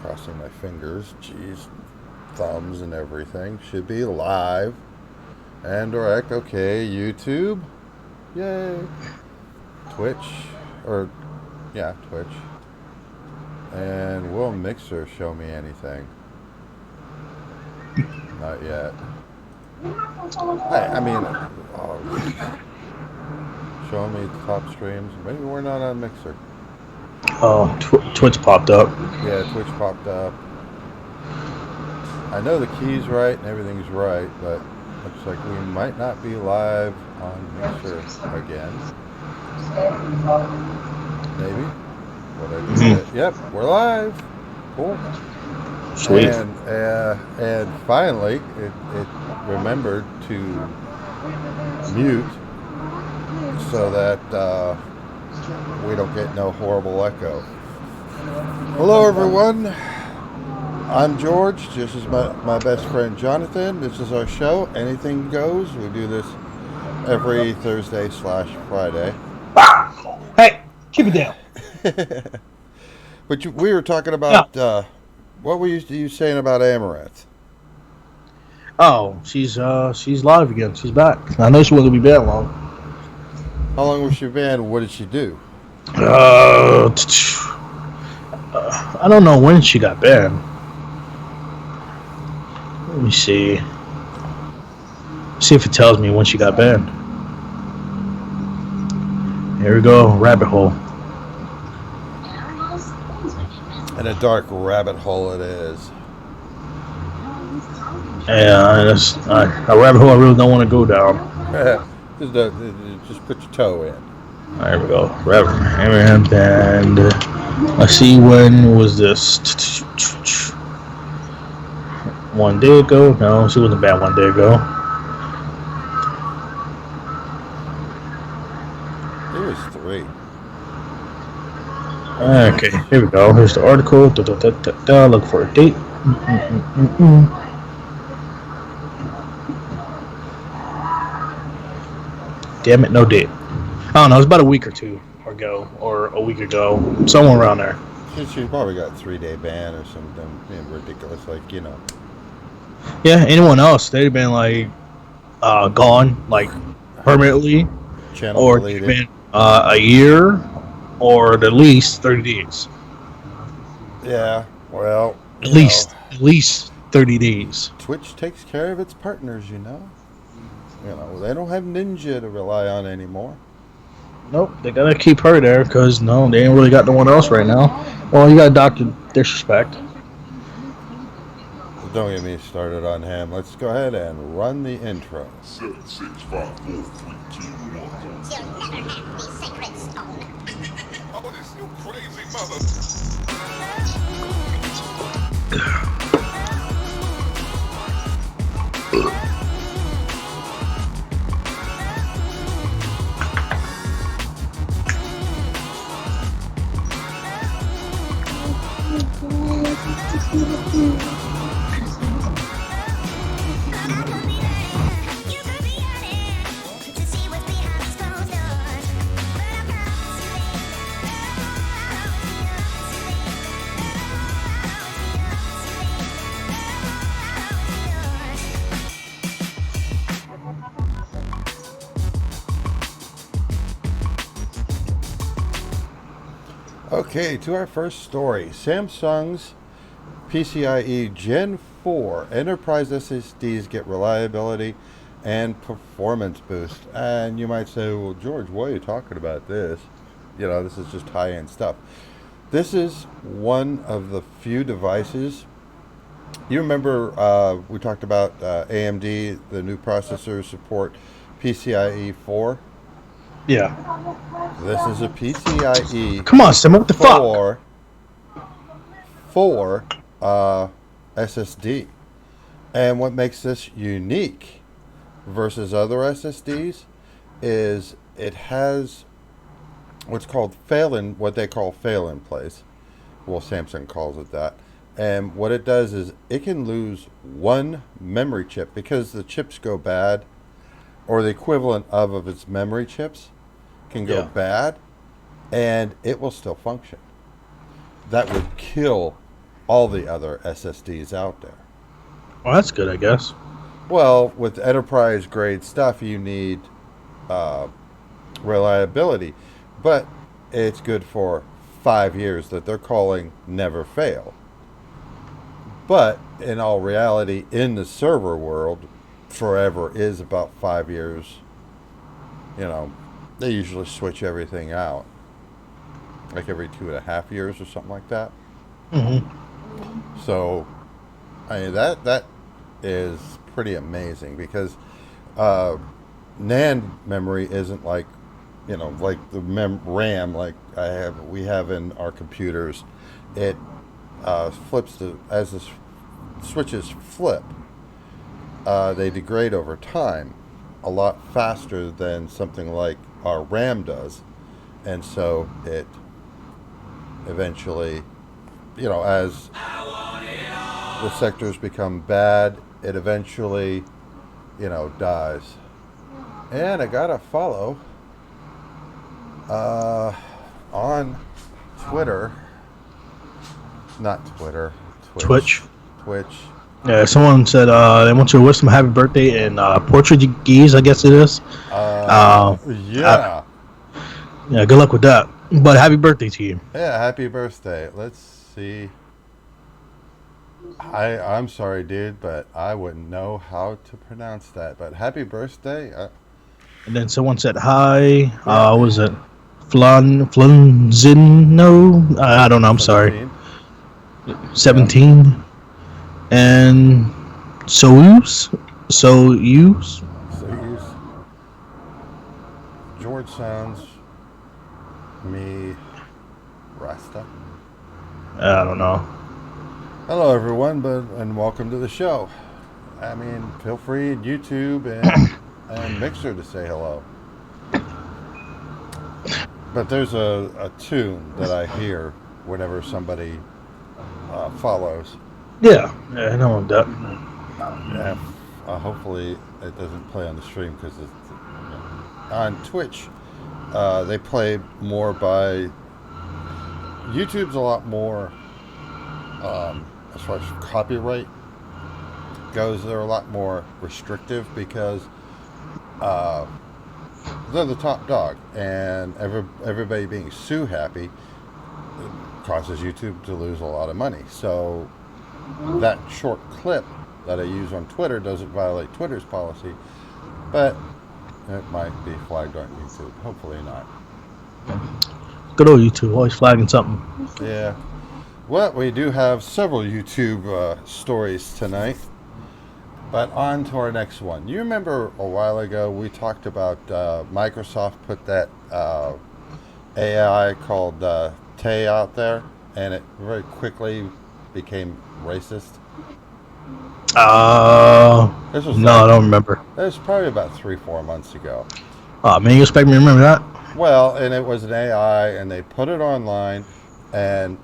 Crossing my fingers. Jeez. Thumbs and everything. Should be live and direct. Okay, YouTube. Yay. Twitch. Twitch. And will Mixer show me anything? Not yet. Show me top streams. Maybe we're not on Mixer. Oh, Twitch popped up. Yeah, Twitch popped up. I know the key's right and everything's right, but looks like we might not be live on Mixer again. Maybe. What I just did. Yep, we're live. Cool. Sweet. And finally, it remembered to mute so that we don't get no horrible echo. Hello, everyone. I'm George. This is my best friend Jonathan. This is our show. Anything goes. We do this every Thursday/Friday. Hey, keep it down. But we were talking about what were you saying about Amaranth? Oh, she's live again. She's back. I know she wasn't gonna be banned long. How long was she banned? What did she do? I don't know when she got banned. Let me see. See if it tells me when she got banned. Here we go, rabbit hole. And a dark rabbit hole it is. Yeah, that's a rabbit hole I really don't want to go down. Just put your toe in. There we go. Amaranth, and let's see, when was this? 1 day ago? No, she wasn't banned 1 day ago. It was 3. Okay, here we go. Here's the article. Look for a date. Damn it, no date. I don't know. It's about a week or two ago, or a week ago, somewhere around there. She probably got a 3-day ban or something ridiculous, like, you know. Yeah, anyone else, they'd been like gone, like permanently, Channel or deleted. been a year, or at least 30 days. Yeah, well, At least 30 days. Twitch takes care of its partners, you know. You know, they don't have Ninja to rely on anymore. Nope, they gotta keep her there because they ain't really got no one else right now. Well, you got Dr. Disrespect. Don't get me started on him. Let's go ahead and run the intro. 7, 6, 5, 4, 3, 2, 1. You'll never have the sacred stone. Oh, this you crazy mother. Okay, to our first story. Samsung's PCIe Gen 4 Enterprise SSDs get reliability and performance boost. And you might say, well, George, why are you talking about this? You know, this is just high-end stuff. This is one of the few devices. You remember we talked about AMD, the new processors support PCIe 4? Yeah. This is a PCIe Come on, Sim, what the fuck? 4 SSD. And what makes this unique versus other SSDs is it has what they call fail in place. Well, Samsung calls it that. And what it does is it can lose one memory chip because the chips go bad, or the equivalent of its memory chips can go bad, and it will still function. That would kill all the other SSDs out there. Well, that's good, I guess. Well, with enterprise grade stuff, you need uh, reliability, but it's good for 5 years that they're calling never fail. But in all reality, in the server world, forever is about 5 years. You know, they usually switch everything out, like every 2.5 years or something like that. So, I mean that is pretty amazing because uh, NAND memory isn't like, like the RAM like we have in our computers. It flips as the switches flip. They degrade over time a lot faster than something like our RAM does, and so it eventually, as the sectors become bad, it eventually, dies. And I got to follow on Twitter. Not Twitter. Twitch. Twitch. Yeah, someone said they want you to wish them happy birthday in Portuguese, I guess it is. Yeah. Yeah, good luck with that. But happy birthday to you. Yeah, happy birthday. Let's see. I'm sorry, dude, but I wouldn't know how to pronounce that. But happy birthday. And then someone said hi. What was it? Flanzino? I don't know. I'm 17. sorry. 17. And Soyuz. George sounds me Rasta. I don't know. Hello, everyone, and welcome to the show. I mean, feel free at YouTube and Mixer to say hello. But there's a tune that I hear whenever somebody follows. Yeah, I know that. Yeah, hopefully it doesn't play on the stream because it's on Twitch. They play more by YouTube's a lot more as far as copyright goes. They're a lot more restrictive because they're the top dog, and everybody being sue happy causes YouTube to lose a lot of money. So that short clip that I use on Twitter doesn't violate Twitter's policy, but it might be flagged on YouTube. Hopefully not. Good old YouTube, always flagging something. Yeah. Well, we do have several YouTube stories tonight, but on to our next one. You remember a while ago we talked about Microsoft put that AI called Tay out there, and it very quickly became racist? This was No, I don't remember. It was probably about 3-4 months ago. Oh, man, you expect me to remember that? Well, and it was an AI, and they put it online, and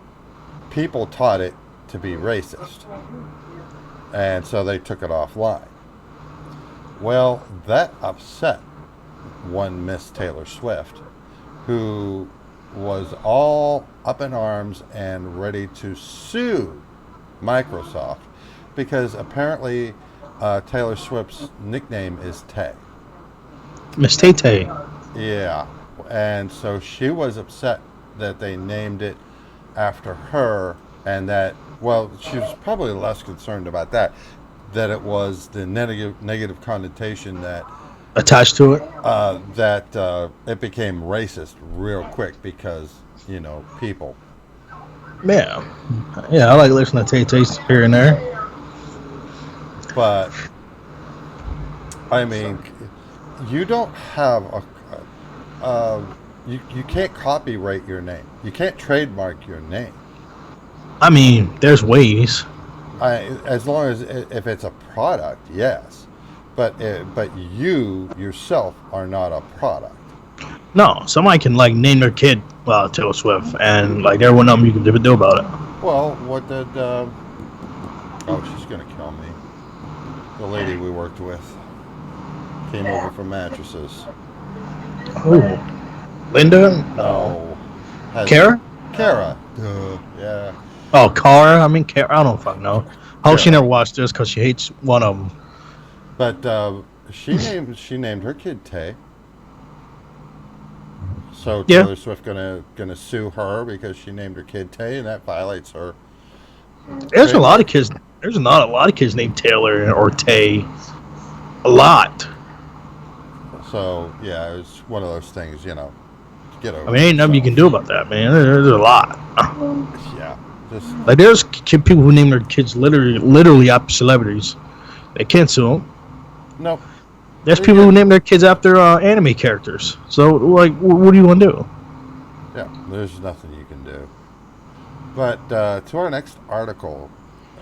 people taught it to be racist. And so they took it offline. Well, that upset one Miss Taylor Swift, who was all up in arms and ready to sue Microsoft because apparently Taylor Swift's nickname is Tay. Miss Tay-Tay. Yeah, and so she was upset that they named it after her, and that, well, she was probably less concerned about that it was the negative connotation that Attached to it? that it became racist real quick because, people. Yeah. Yeah, I like listening to Tay-Tay here and there. But, I mean, you don't have you can't copyright your name. You can't trademark your name. I mean, there's ways. As long as if it's a product, yes, but you yourself are not a product. No, somebody can name their kid Taylor Swift, and there won't nothing you can do about it. Well, what did? Oh, she's gonna kill me. The lady we worked with came over from mattresses. Oh, Linda? No. Kara? Kara. Yeah. Oh, Kara. I mean, Kara. I don't fucking know. I hope she never Caroline. watched this because she hates one of them. But she named her kid Tay. So Yeah, Taylor Swift gonna sue her because she named her kid Tay, and that violates her there's a lot of trademark. kids. There's not a lot of kids named Taylor or Tay. A lot. So yeah, it's one of those things, get I over mean, ain't nothing you can yourself. do about that, man. There's a lot. Yeah, just Like, there's people who name their kids literally after celebrities. They can't sue them. nope. There's people Yeah, who name their kids after anime characters. So, like, what do you want to do? yeah. There's nothing you can do. But to our next article.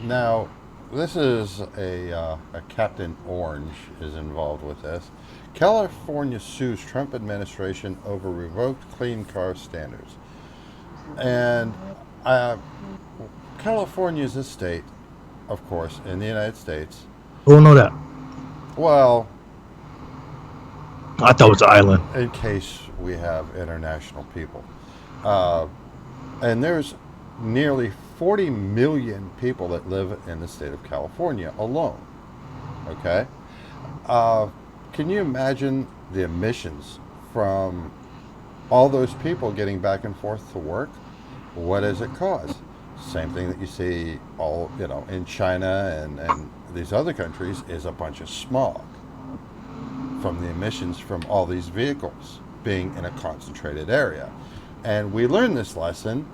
Now, this is a Captain Orange is involved with this. California sues Trump administration over revoked clean car standards. And uh, California is a state, of course, in the United States. Who will know that? Well, I thought it was an island. in case we have international people. Uh, and there's nearly 40 million people that live in the state of California alone. Okay? Uh, can you imagine the emissions from all those people getting back and forth to work? What does it cause? Same thing that you see in China and these other countries is a bunch of smog from the emissions from all these vehicles being in a concentrated area. And we learned this lesson,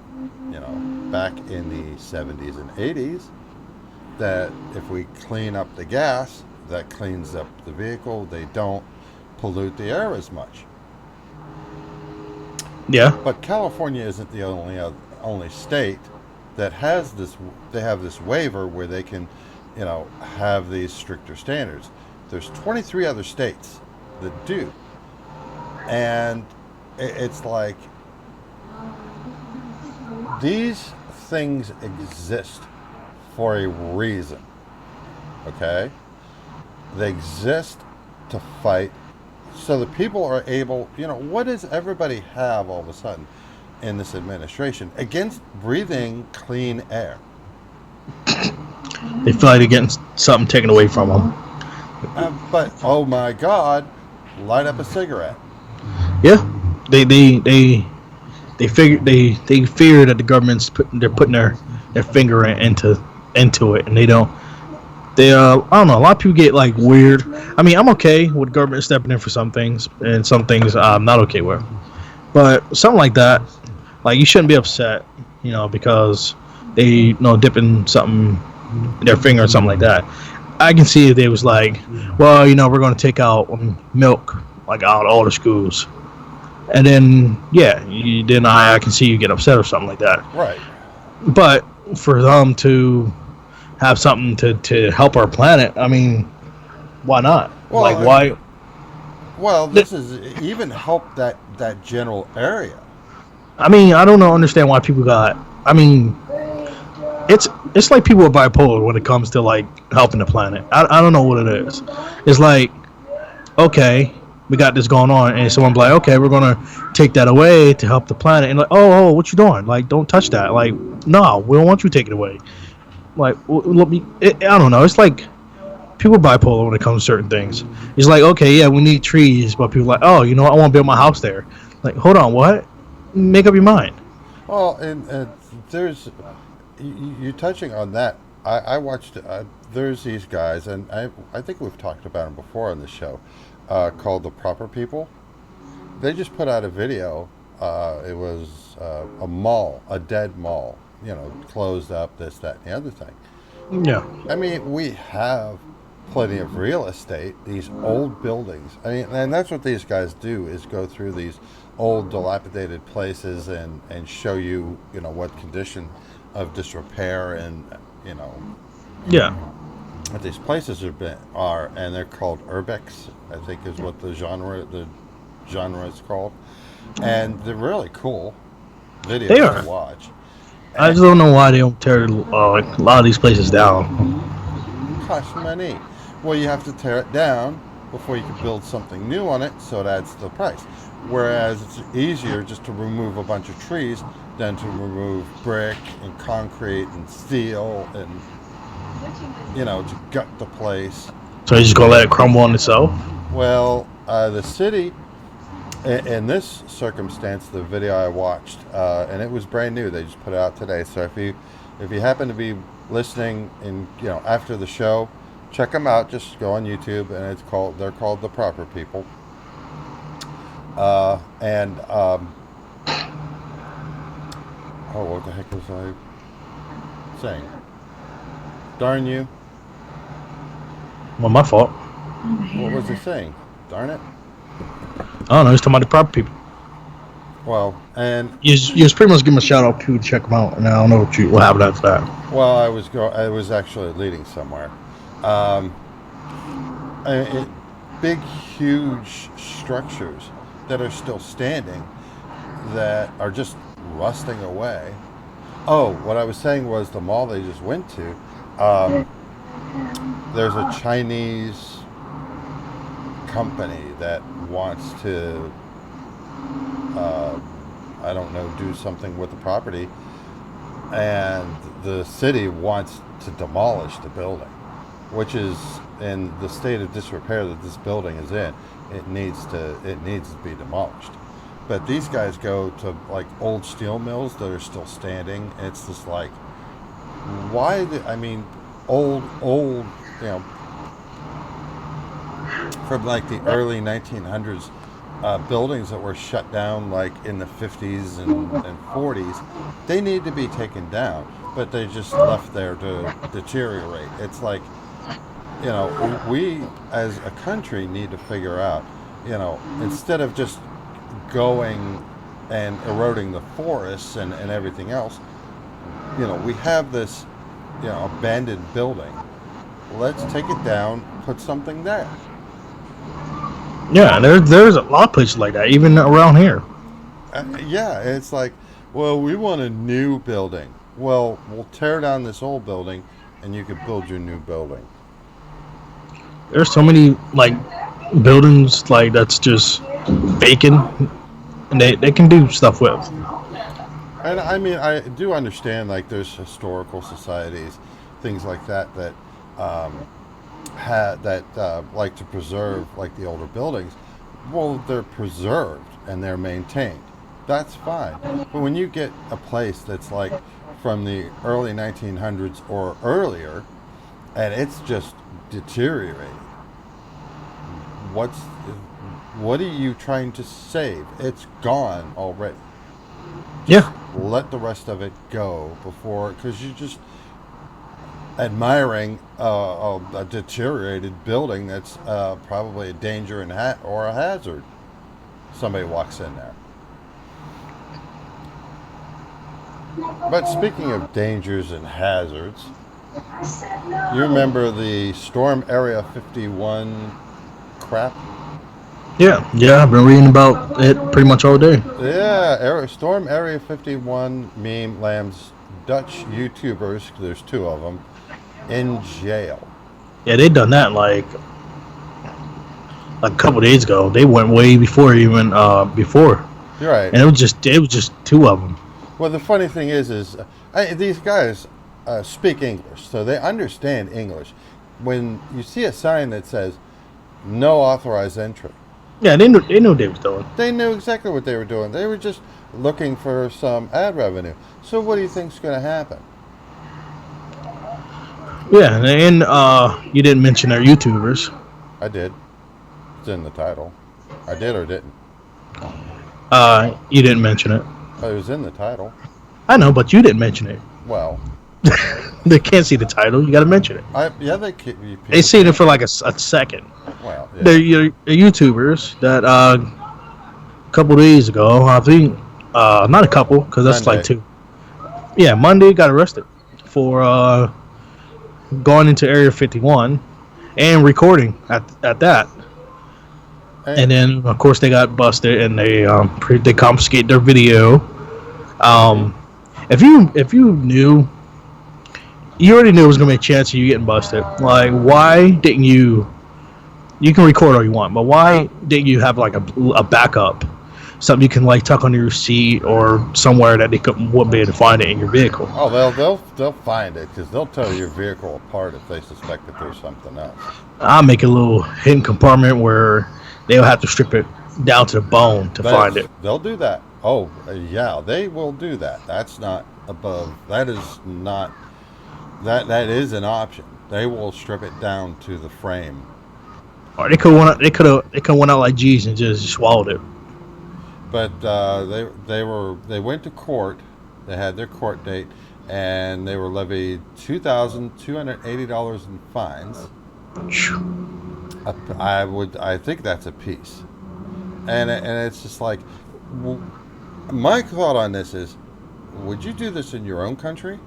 back in the 70s and 80s, that if we clean up the gas, that cleans up the vehicle. They don't pollute the air as much. Yeah. But California isn't the only state that has this. They have this waiver where they can, have these stricter standards. There's 23 other states that do, and it's like these things exist for a reason. Okay, they exist to fight, so the people are able. What does everybody have all of a sudden in this administration against breathing clean air? They feel like they're getting something taken away from them. But oh my God, light up a cigarette. Yeah. They fear that the government's putting their finger into it, and they don't. I don't know. A lot of people get like weird. I mean, I'm okay with government stepping in for some things, and some things I'm not okay with. But something like that, like, you shouldn't be upset, because they dipping something their finger or something like that. I can see if they was like, well, we're going to take out milk like out of all the schools, and then then I can see you get upset or something like that. Right. But for them to have something to help our planet, I mean, why not? Well, Like, why? Well, this is even help that general area. I mean, I don't understand why people got. I mean, it's like people are bipolar when it comes to like helping the planet. I don't know what it is. It's like, okay, we got this going on, and someone be like, okay, we're gonna take that away to help the planet, and like, oh, what you doing? Like, don't touch that. Like, no, we don't want you to take it away. Like, let me. I don't know. It's like people are bipolar when it comes to certain things. It's like, okay, yeah, we need trees, but people are like, oh, I want to build my house there. Like, hold on, what? Make up your mind. Well, and there's you touching on that. I watched. There's these guys, and I think we've talked about them before on the show, called the Proper People. They just put out a video. It was a mall, a dead mall, closed up, this, that, and the other thing. Yeah. I mean, we have plenty of real estate, these old buildings. I mean, and that's what these guys do, is go through these old dilapidated places and show you, what condition of disrepair and, Yeah. what these places are, and they're called urbex, I think is what the genre is called. And they're really cool videos They are. to watch. I just don't know why they don't tear a lot of these places down. Costs money. Well, you have to tear it down before you can build something new on it, so it adds to the price. Whereas it's easier just to remove a bunch of trees than to remove brick and concrete and steel and, to gut the place. So he's just gonna let it crumble on itself. Well, the city, in this circumstance, the video I watched, and it was brand new. They just put it out today. So if you happen to be listening in, after the show, check them out. Just go on YouTube, and they're called The Proper People. What the heck was I saying? Darn you. Well, my fault. What was he saying? Darn it. I don't know. He's talking about the proper people. Well, and You just pretty much give him a shout out to check them out, and I don't know what happened after that. well, I was actually leading somewhere. Big, huge structures that are still standing that are just rusting away. Oh, what I was saying was the mall they just went to. There's a Chinese company that wants to, I don't know, do something with the property, and the city wants to demolish the building, which is in the state of disrepair that this building is in. It needs to be demolished. But these guys go to like old steel mills that are still standing. It's just like, why? Old, from like the early 1900s buildings that were shut down like in the 50s and 40s. They need to be taken down, but they just left there to deteriorate. It's like, we as a country need to figure out, instead of just going and eroding the forests and everything else, we have this, abandoned building. Let's take it down, put something there. Yeah, there's a lot of places like that, even around here. Yeah, it's like, well, we want a new building. Well, we'll tear down this old building, and you can build your new building. There's so many like buildings like that's just vacant, and they can do stuff with. And I do understand like there's historical societies, things like that like to preserve like the older buildings. Well, they're preserved and they're maintained. That's fine. But when you get a place that's like from the early 1900s or earlier, and it's just deteriorating, what are you trying to save? It's gone already. Yeah. Let the rest of it go before, because you're just admiring a deteriorated building that's probably a danger or a hazard. Somebody walks in there. But speaking of dangers and hazards, you remember the Storm Area 51 crap? Yeah, I've been reading about it pretty much all day. Yeah, Storm Area 51 meme lands Dutch YouTubers, there's two of them, in jail. Yeah, they done that like a couple days ago. They went way before even before. You're right. And it was just two of them. Well, the funny thing is these guys speak English, so they understand English. When you see a sign that says "No authorized entry," Yeah, they knew what they was doing. they knew exactly what they were doing. They were just looking for some ad revenue. So what do you think's going to happen? Yeah, and you didn't mention their YouTubers. I did. It's in the title. I did or didn't? You didn't mention it. It was in the title. I know, but you didn't mention it. Well, They can't see the title. You got to mention it. they seen it for like a second. Well, yeah. They're YouTubers that a couple days ago, I think, not a couple, because that's Monday. like two. Yeah, Monday got arrested for going into Area 51 and recording at that. And then, of course, they got busted and they confiscate their video. If you knew, you already knew it was gonna be a chance of you getting busted. Like, why didn't you? You can record all you want, but why didn't you have like a backup? something you can like tuck under your seat or somewhere that they wouldn't be able to find it in your vehicle. Oh, they'll find it because they'll tear your vehicle apart if they suspect that there's something else. I'll make a little hidden compartment where they'll have to strip it down to the bone to find it. They'll do that. Oh, yeah, they will do that. That's not above. That is not. That is an option. They will strip it down to the frame. Or they could went out like G's and just swallowed it. But they went to court. They had their court date, and they were levied $2,280 in fines. I think that's a piece, and it's just like, my thought on this is, would you do this in your own country?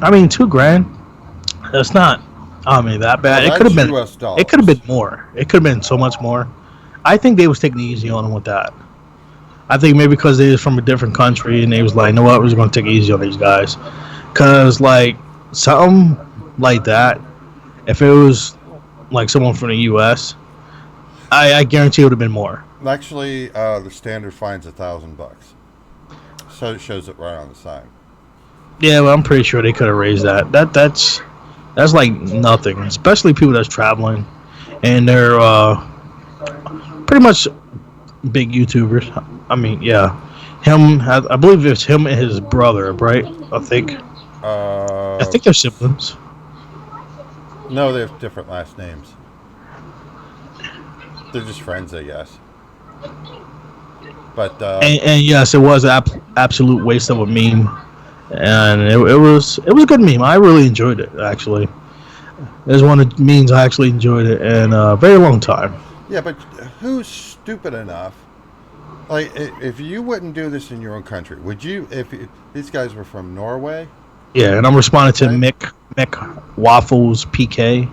I mean, $2,000. That's not. I mean, that bad. Well, it could have been. US dollars. It could have been more. It could have been so much more. I think they was taking it easy on them with that. I think maybe because they was from a different country and they was like, you know what, we're just gonna take it easy on these guys. Cause like something like that, if it was like someone from the U.S., I guarantee it would have been more. Actually, the standard fine's $1,000, so it shows it right on the sign. Yeah, well, I'm pretty sure they could have raised that. That's like nothing, especially people that's traveling, and they're pretty much big YouTubers. I mean, yeah, I believe it's him and his brother, right? I think they're siblings. No, they have different last names. They're just friends, I guess. But and yes, it was an absolute waste of a meme, and it was a good meme. I really enjoyed it, actually. It was one of the memes I actually enjoyed it in a very long time. Yeah, but who's stupid enough? Like, if you wouldn't do this in your own country, would you? If these guys were from Norway? Yeah, and I'm responding to Mick Waffles PK.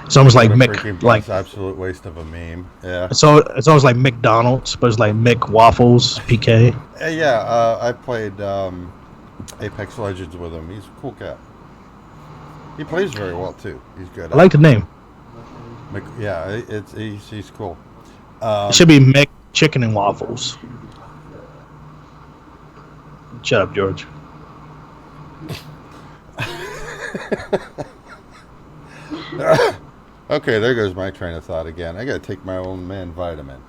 It's almost like Mick, like absolute waste of a meme. Yeah. So it's almost like McDonald's, but it's like Mick Waffles PK. Yeah, I played Apex Legends with him. He's a cool cat. He plays very well too. He's good. I like the name. Yeah, he's cool. It should be Mick Chicken and Waffles. Shut up, George. Okay, there goes my train of thought again. I gotta take my old man vitamin.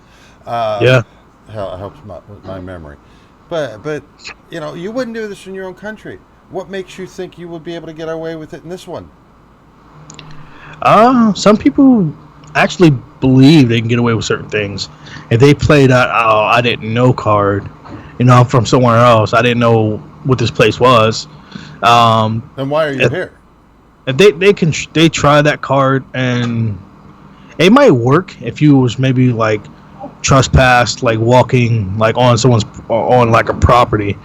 Yeah. Helps my memory. But you wouldn't do this in your own country. What makes you think you would be able to get away with it in this one? Some people actually believe they can get away with certain things. If they play that I didn't know card, I'm from somewhere else, I didn't know what this place was. Then why are you here? If they try that card, and it might work if you was maybe like trespassed, like walking like on like a property,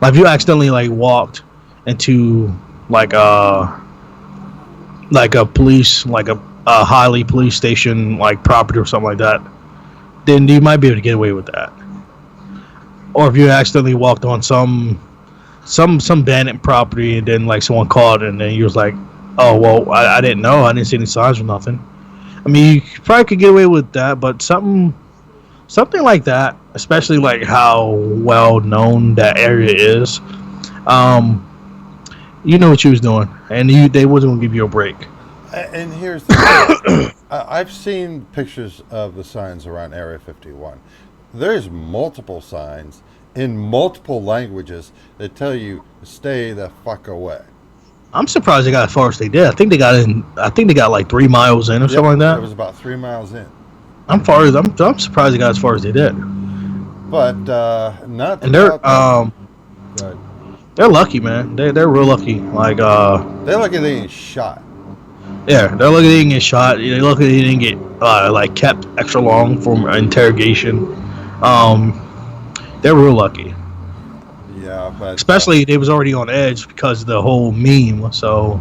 like if you accidentally like walked into like a police, like a highly police station like property or something like that, then you might be able to get away with that. Or if you accidentally walked on some abandoned property and then like someone called and then you was like, oh well, I didn't know, I didn't see any signs or nothing. I mean, you probably could get away with that, but something like that, especially like how well known that area is, you know what you was doing, and they wasn't gonna give you a break. And here's the thing. I've seen pictures of the signs around Area 51. There's multiple signs in multiple languages that tell you to stay the fuck away. I'm surprised they got as far as they did. I think they got like 3 miles in or something like that. It was about 3 miles in. I'm surprised they got as far as they did. But not. And they're lucky, man. They're real lucky. Like they're lucky they ain't shot. Yeah, they're lucky they didn't get shot. They're lucky they didn't get like kept extra long for interrogation. They're real lucky. Yeah, but especially they was already on edge because of the whole meme, so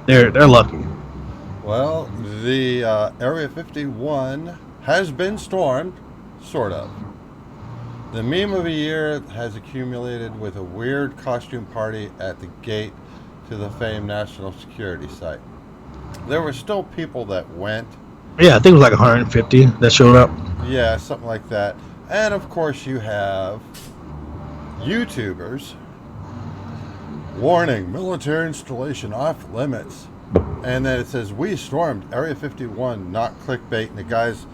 they're lucky. Well, the Area 51 has been stormed, sort of. The meme of the year has accumulated with a weird costume party at the gate to the famed national security site. There were still people that went. Yeah, I think it was like 150 that showed up. Yeah, something like that. And of course, you have YouTubers warning military installation off limits. And then it says, we stormed Area 51, not clickbait. And the guy's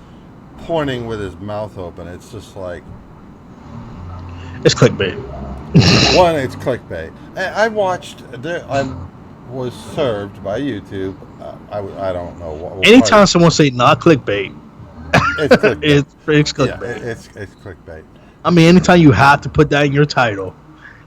pointing with his mouth open. It's just like, It's clickbait. one, it's clickbait. And I watched, I was served by YouTube. I don't know what. Anytime someone say not clickbait, It's clickbait. it's Yeah, clickbait. it's clickbait. I mean, anytime you have to put that in your title,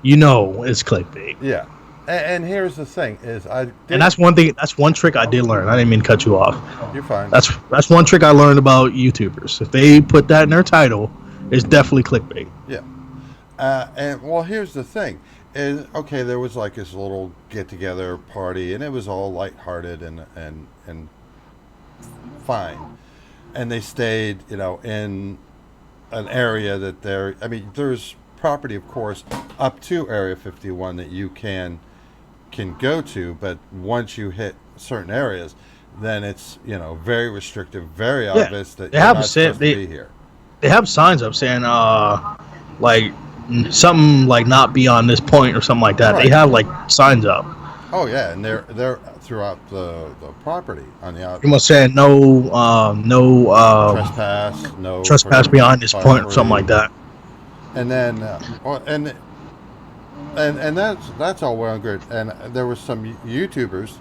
you know it's clickbait. Yeah. And here's the thing: is I did, And that's one thing. That's one trick I did learn. I didn't mean to cut you off. you're fine. That's one trick I learned about YouTubers. If they put that in their title, it's definitely clickbait. Yeah. And well, here's the thing: is okay. There was like this little get-together party, and it was all lighthearted and fine. And they stayed, in an area that there. I mean, there's property, of course, up to Area 51 that you can go to, but once you hit certain areas, then it's very restrictive, very obvious that they you're have not said supposed to be here. They have signs up saying like something like not be on this point or something like that. Right. They have like signs up. Oh yeah, and they're throughout the property on the You must say no trespass, no trespass beyond this point or something like that. And then and that's all well and good. And there were some YouTubers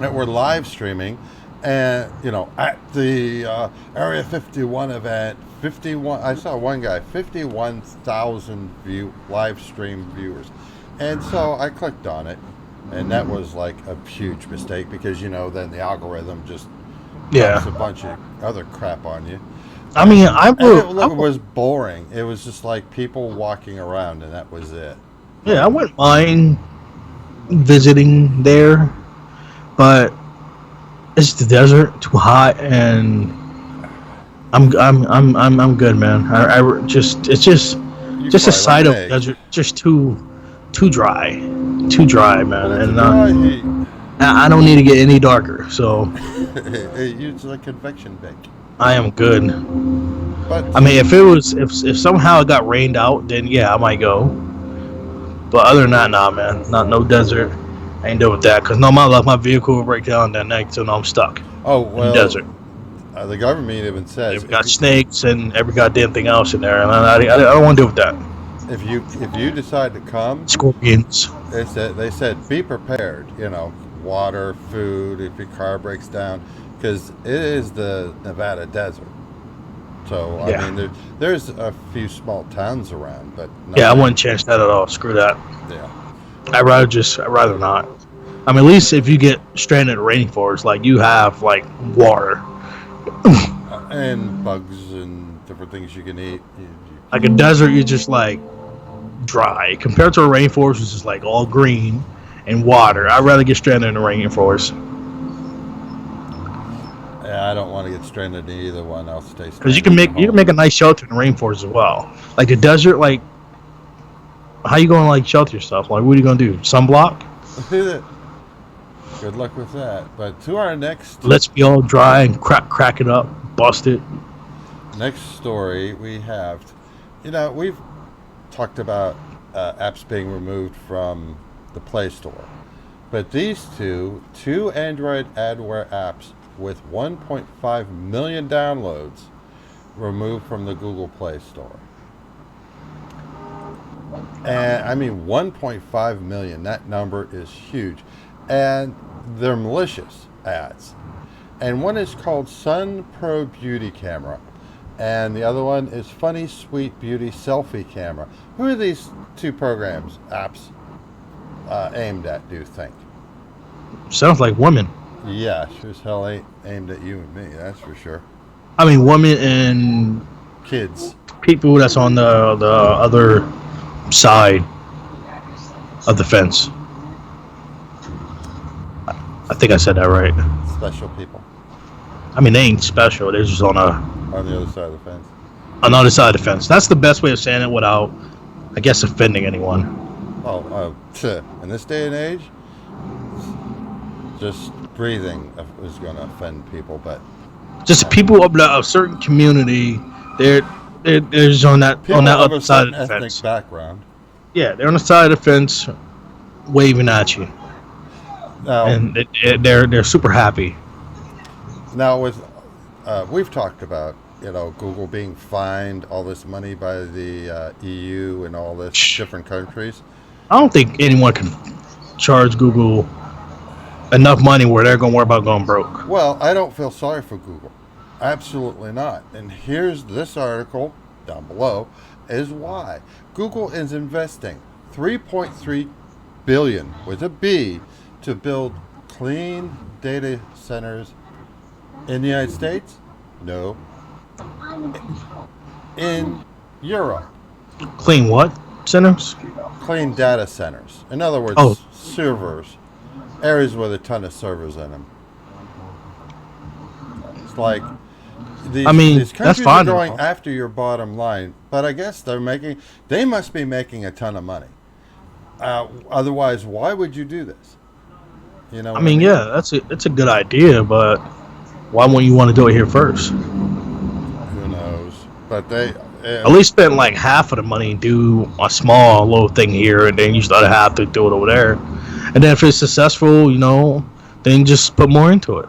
that were live streaming, and at the Area 51 event, 51. I saw one guy, 51,000 live stream viewers, and so I clicked on it, and that was like a huge mistake because then the algorithm just dumps a bunch of other crap on you. I mean, It was boring. It was just like people walking around, and that was it. Yeah, I wouldn't mind visiting there, but it's the desert, too hot, and I'm good, man. It's just a side of desert, just too dry, man, and I don't need to get any darker. So it's like convection bake. I am good. But I mean, if somehow it got rained out, then yeah, I might go. But other than that, nah, man, no desert. I ain't deal with that because my luck, my vehicle will break down that night, so now I'm stuck. Oh well, in the desert. The government even says we got snakes and every goddamn thing else in there, and I don't want to deal with that. If you decide to come, Scorpions. They said be prepared. Water, food, if your car breaks down, because it is the Nevada desert. So I mean, there's a few small towns around, but I wouldn't change that at all. Screw that. Yeah, I'd rather not. I mean, at least if you get stranded in a rainforest, like you have like water and bugs and different things you can eat. Like a desert, you're just like dry compared to a rainforest, which is like all green and water. I'd rather get stranded in a rainforest. Yeah, I don't want to get stranded in either one. I'll stay stranded. Because you can make a nice shelter in the rainforest as well. Like the desert, like how you gonna like shelter yourself? Like what are you gonna do? Sunblock? Good luck with that. But to our next, Let's be all dry and crack it up, bust it. Next story we have, we've talked about apps being removed from the Play Store, but these two Android adware apps with 1.5 million downloads removed from the Google Play Store. And I mean 1.5 million, that number is huge. And they're malicious ads. And one is called Sun Pro Beauty Camera, and the other one is Funny Sweet Beauty Selfie Camera. Who are these two apps aimed at, do you think? Sounds like women. Yeah, sure as hell ain't aimed at you and me, that's for sure. I mean, women and Kids. people that's on the other side of the fence. I think I said that right. Special people. I mean, they ain't special. They're just on the other side of the fence. On the other side of the fence. That's the best way of saying it without, I guess, offending anyone. In this day and age, just breathing is going to offend people, but just people of a certain community, They're just on that People of other a side certain of the ethnic fence. background. Yeah, they're on the side of the fence, waving at you, Now, and they're super happy. now with we've talked about Google being fined all this money by the EU and all this different countries. I don't think anyone can charge Google enough money where they're gonna worry about going broke. Well, I don't feel sorry for Google. Absolutely not. And here's this article down below is why Google is investing 3.3 billion with a B to build clean data centers in the United States? No. In Europe. Clean what centers? Clean data centers. In other Oh, words, servers. Areas with a ton of servers in them. It's like I mean these that's countries are fine. going after your bottom line, but I guess they must be making a ton of money. Otherwise, why would you do this? You know I what I mean, mean? yeah, it's a good idea, but why wouldn't you want to do it here first? Who knows? But they, At least spend like half of the money and do a small little thing here, and then use the other half to do it over there. And then if it's successful, then just put more into it.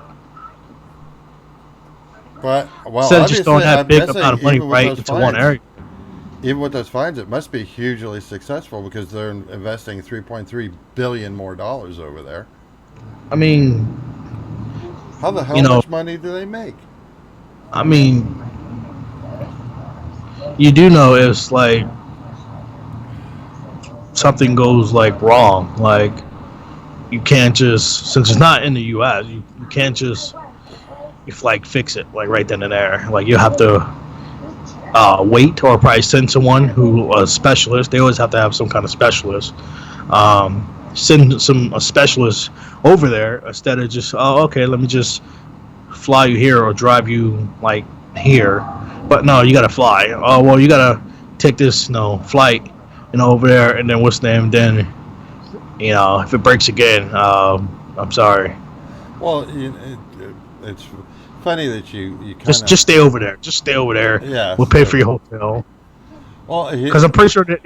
but well, Instead of just throwing obviously, that I'm big guessing amount of money even with right those into one fines, area. even with those fines, it must be hugely successful because they're investing 3.3 billion more dollars over there. I mean, How the you hell know, much money do they make? I mean, you do know it's like something goes like wrong, like you can't just since it's not in the U.S. You can't just if like fix it like right then and there. Like you have to wait or probably send someone who a specialist. They always have to have some kind of specialist. Send a specialist over there instead of just okay, let me just fly you here or drive you like here. But no, you gotta fly. Oh well, you gotta take this flight over there, and then what's the name? Then if it breaks again, I'm sorry. Well, it's funny that you kind Just of stay over there. Just stay over there. yeah. We'll pay Stay for your with. hotel. Well, Because I'm pretty sure that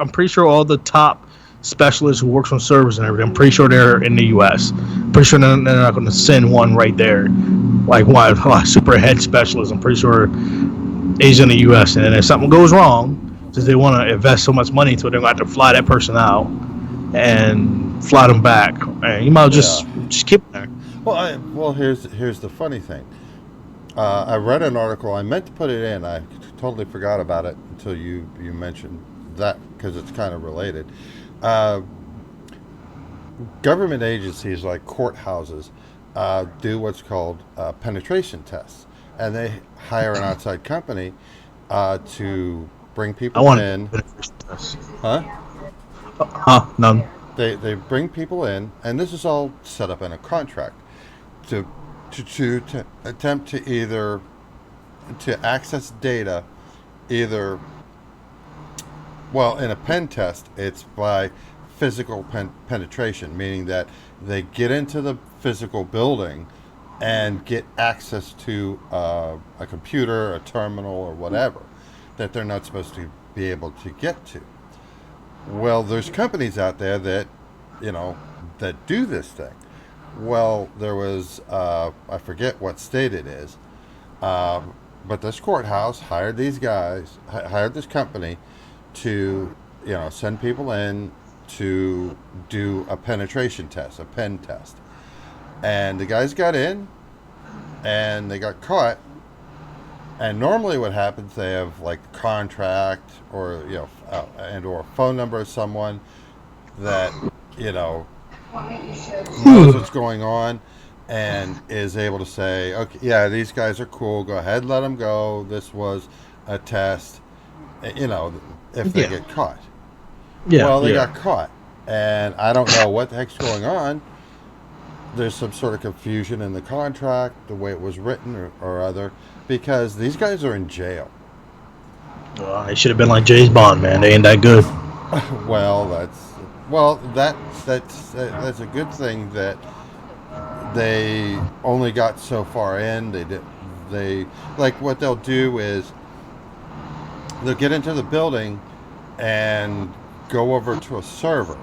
I'm pretty sure all the top specialists who works on servers and everything. I'm pretty sure they're in the U.S. Pretty sure they're not going to send one right there, like one super head specialist. I'm pretty sure he's in the U.S. And then if something goes wrong, since they want to invest so much money into it, they're going to have to fly that person out and fly them back. And you might yeah. just keep it there. Well, here's the funny thing. I read an article. I meant to put it in. I totally forgot about it until you mentioned that because it's kind of related. Uh, Government agencies like courthouses do what's called penetration tests, and they hire an outside company to bring I people want in. to finish this. Huh? None. They bring people in, and this is all set up in a contract to to attempt to either to access data, either well in a pen test it's by physical penetration, meaning that they get into the physical building and get access to a computer, a terminal, or whatever that they're not supposed to be able to get to. Well, there's companies out there that, that do this thing. Well, there was, I forget what state it is, but this courthouse hired these guys, hired this company to, send people in to do a penetration test, a pen test. And the guys got in and they got caught. And normally what happens, they have like a contract or, and or a phone number of someone that, knows what's going on and is able to say, okay, yeah, these guys are cool. Go ahead, let them go. This was a test, if they Yeah. get caught. Yeah. Well, they yeah. got caught. And I don't know what the heck's going on. There's some sort of confusion in the contract, the way it was written or other, because these guys are in jail. It should have been like James Bond, man. They ain't that good. Well, that's a good thing that they only got so far in. They like what they'll do is they'll get into the building and go over to a server,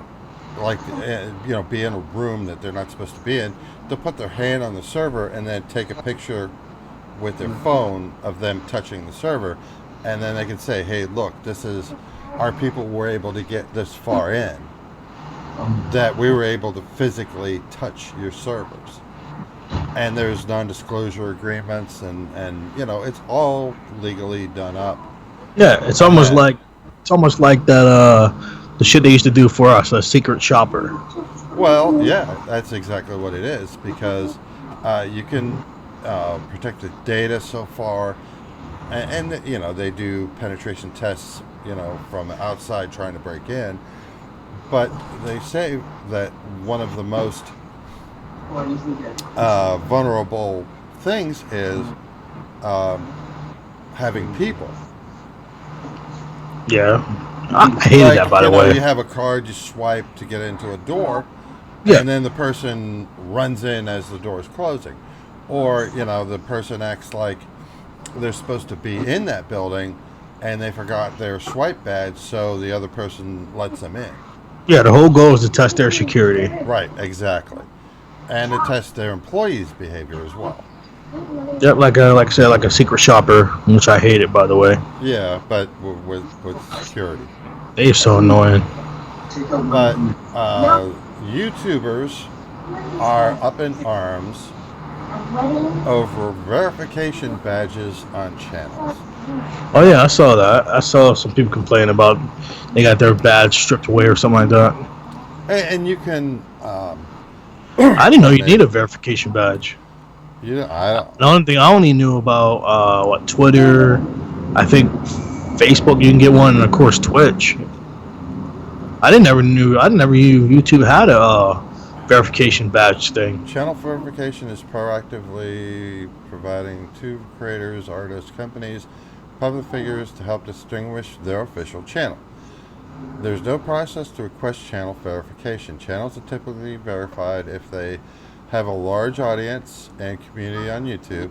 like be in a room that they're not supposed to be in. They'll put their hand on the server and then take a picture with their phone of them touching the server, and then they can say, "Hey, look, this is our people were able to get this far in, that we were able to physically touch your servers." And there's non-disclosure agreements, and it's all legally done up. Yeah, it's almost like that the shit they used to do for us, a secret shopper. Well, yeah, that's exactly what it is, because you can protect the data so far, and they do penetration tests, from outside trying to break in, but they say that one of the most vulnerable things is having people. Yeah, I hated that, by the way. You have a card you swipe to get into a door, Yeah. and then the person runs in as the door is closing. Or, the person acts like they're supposed to be in that building, and they forgot their swipe badge, so the other person lets them in. Yeah, the whole goal is to test their security. Right, exactly. And to test their employees' behavior as well. Yeah, like I said, like a secret shopper, which I hated, by the way. Yeah, but with security. They're so annoying. But YouTubers are up in arms over verification badges on channels. Oh yeah, I saw that. I saw some people complaining about they got their badge stripped away or something like that. And you can. I didn't know you need a verification badge. The only thing I only knew about Twitter, I think Facebook you can get one, and of course Twitch. I never knew YouTube had a verification badge thing. Channel verification is proactively providing to creators, artists, companies, public figures to help distinguish their official channel. There's no process to request channel verification. Channels are typically verified if they have a large audience and community on YouTube,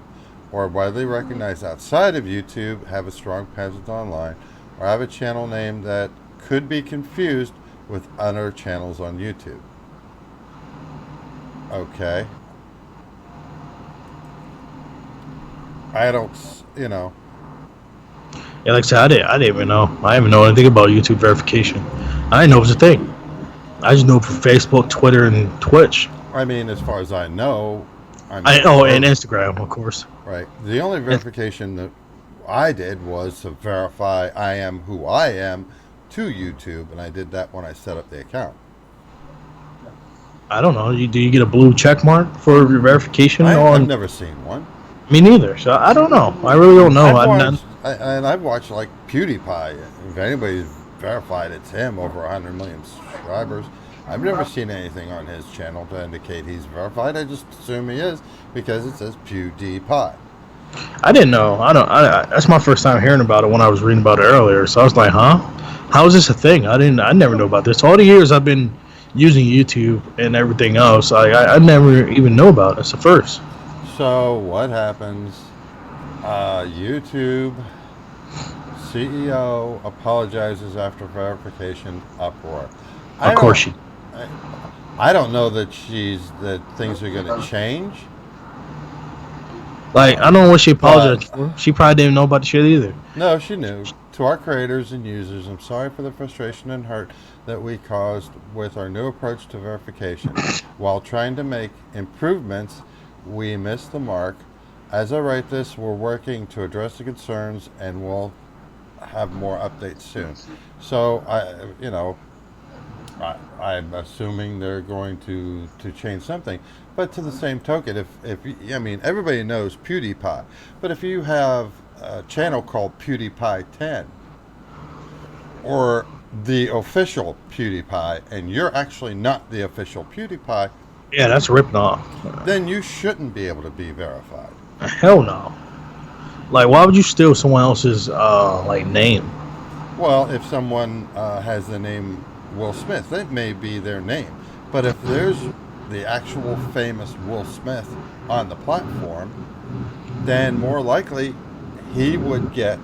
or are widely recognized outside of YouTube, have a strong presence online, or have a channel name that could be confused with other channels on YouTube. Okay. I don't. Yeah, like I said, I didn't even know. I didn't even know anything about YouTube verification. I didn't know it was a thing. I just know for Facebook, Twitter, and Twitch. I mean, as far as I know, and Instagram, of course. Right. The only verification that I did was to verify I am who I am to YouTube, and I did that when I set up the account. I don't know. Do you get a blue check mark for your verification? I've never seen one. Me neither. So I don't know. I really don't know. I've watched like PewDiePie. If anybody's verified, it's him, over 100 million subscribers. I've never seen anything on his channel to indicate he's verified. I just assume he is because it says PewDiePie. I didn't know. That's my first time hearing about it when I was reading about it earlier. So I was like, huh? How is this a thing? I never know about this. All the years I've been using YouTube and everything else, I never even know about it. It's the first. So what happens? YouTube CEO apologizes after verification uproar. Of course she. I don't know that things are going to change. Like, I don't know what she apologized for. She probably didn't know about the shit either. No, she knew. To our creators and users, I'm sorry for the frustration and hurt that we caused with our new approach to verification. While trying to make improvements, we missed the mark. As I write this, we're working to address the concerns, and we'll have more updates soon. So, I'm assuming they're going to change something. But to the same token, if everybody knows PewDiePie, but if you have a channel called PewDiePie 10 or the official PewDiePie, and you're actually not the official PewDiePie, yeah, that's ripping off. Then you shouldn't be able to be verified. Hell no. Like, why would you steal someone else's name? Well, if someone has the name Will Smith, that may be their name. But if there's the actual famous Will Smith on the platform, then more likely he would get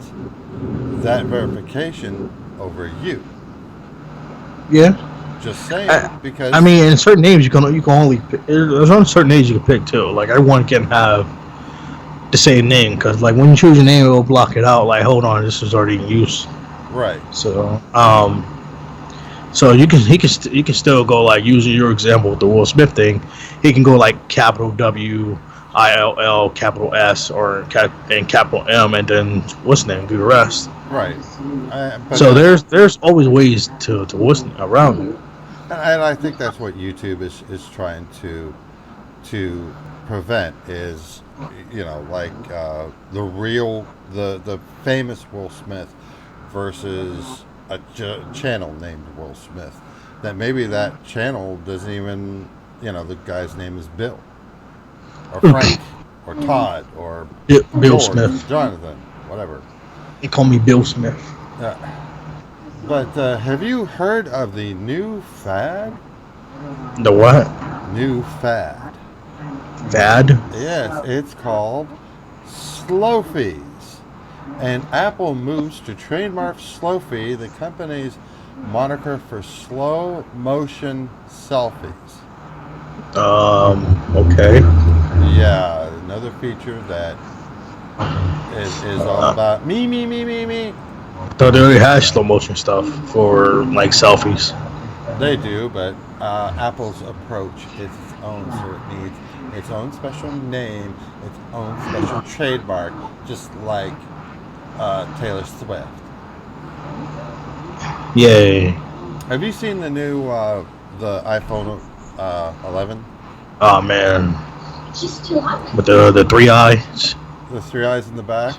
that verification over you. Yeah. Just saying, because I mean, in certain names you can only pick, there's only certain names you can pick too. Like everyone can have the same name because like when you choose your name, it will block it out. Like, hold on, this is already in use. right, So you can still go like using your example with the Will Smith thing. He can go like capital W, ILL, capital S, or and capital M, and then what's the name? Do the rest. right. But So there's always ways to what's around it. and I think that's what YouTube is trying to prevent is, like the famous Will Smith versus a channel named Will Smith. That maybe that channel doesn't even, the guy's name is Bill or Frank or Todd or Bill George, Smith. Jonathan, whatever. They call me Bill Smith. But have you heard of the new fad? The what? New fad. Fad? Yes, it's called slofies. And Apple moves to trademark slofie, the company's moniker for slow motion selfies. Okay. Yeah, another feature that is all about me. I thought they already had slow motion stuff for like selfies. They do, but Apple's approach is its own, so it needs its own special name, its own special trademark, just like Taylor Swift. Yay. Have you seen the new the iPhone 11? Oh man. With the three eyes. The three eyes in the back?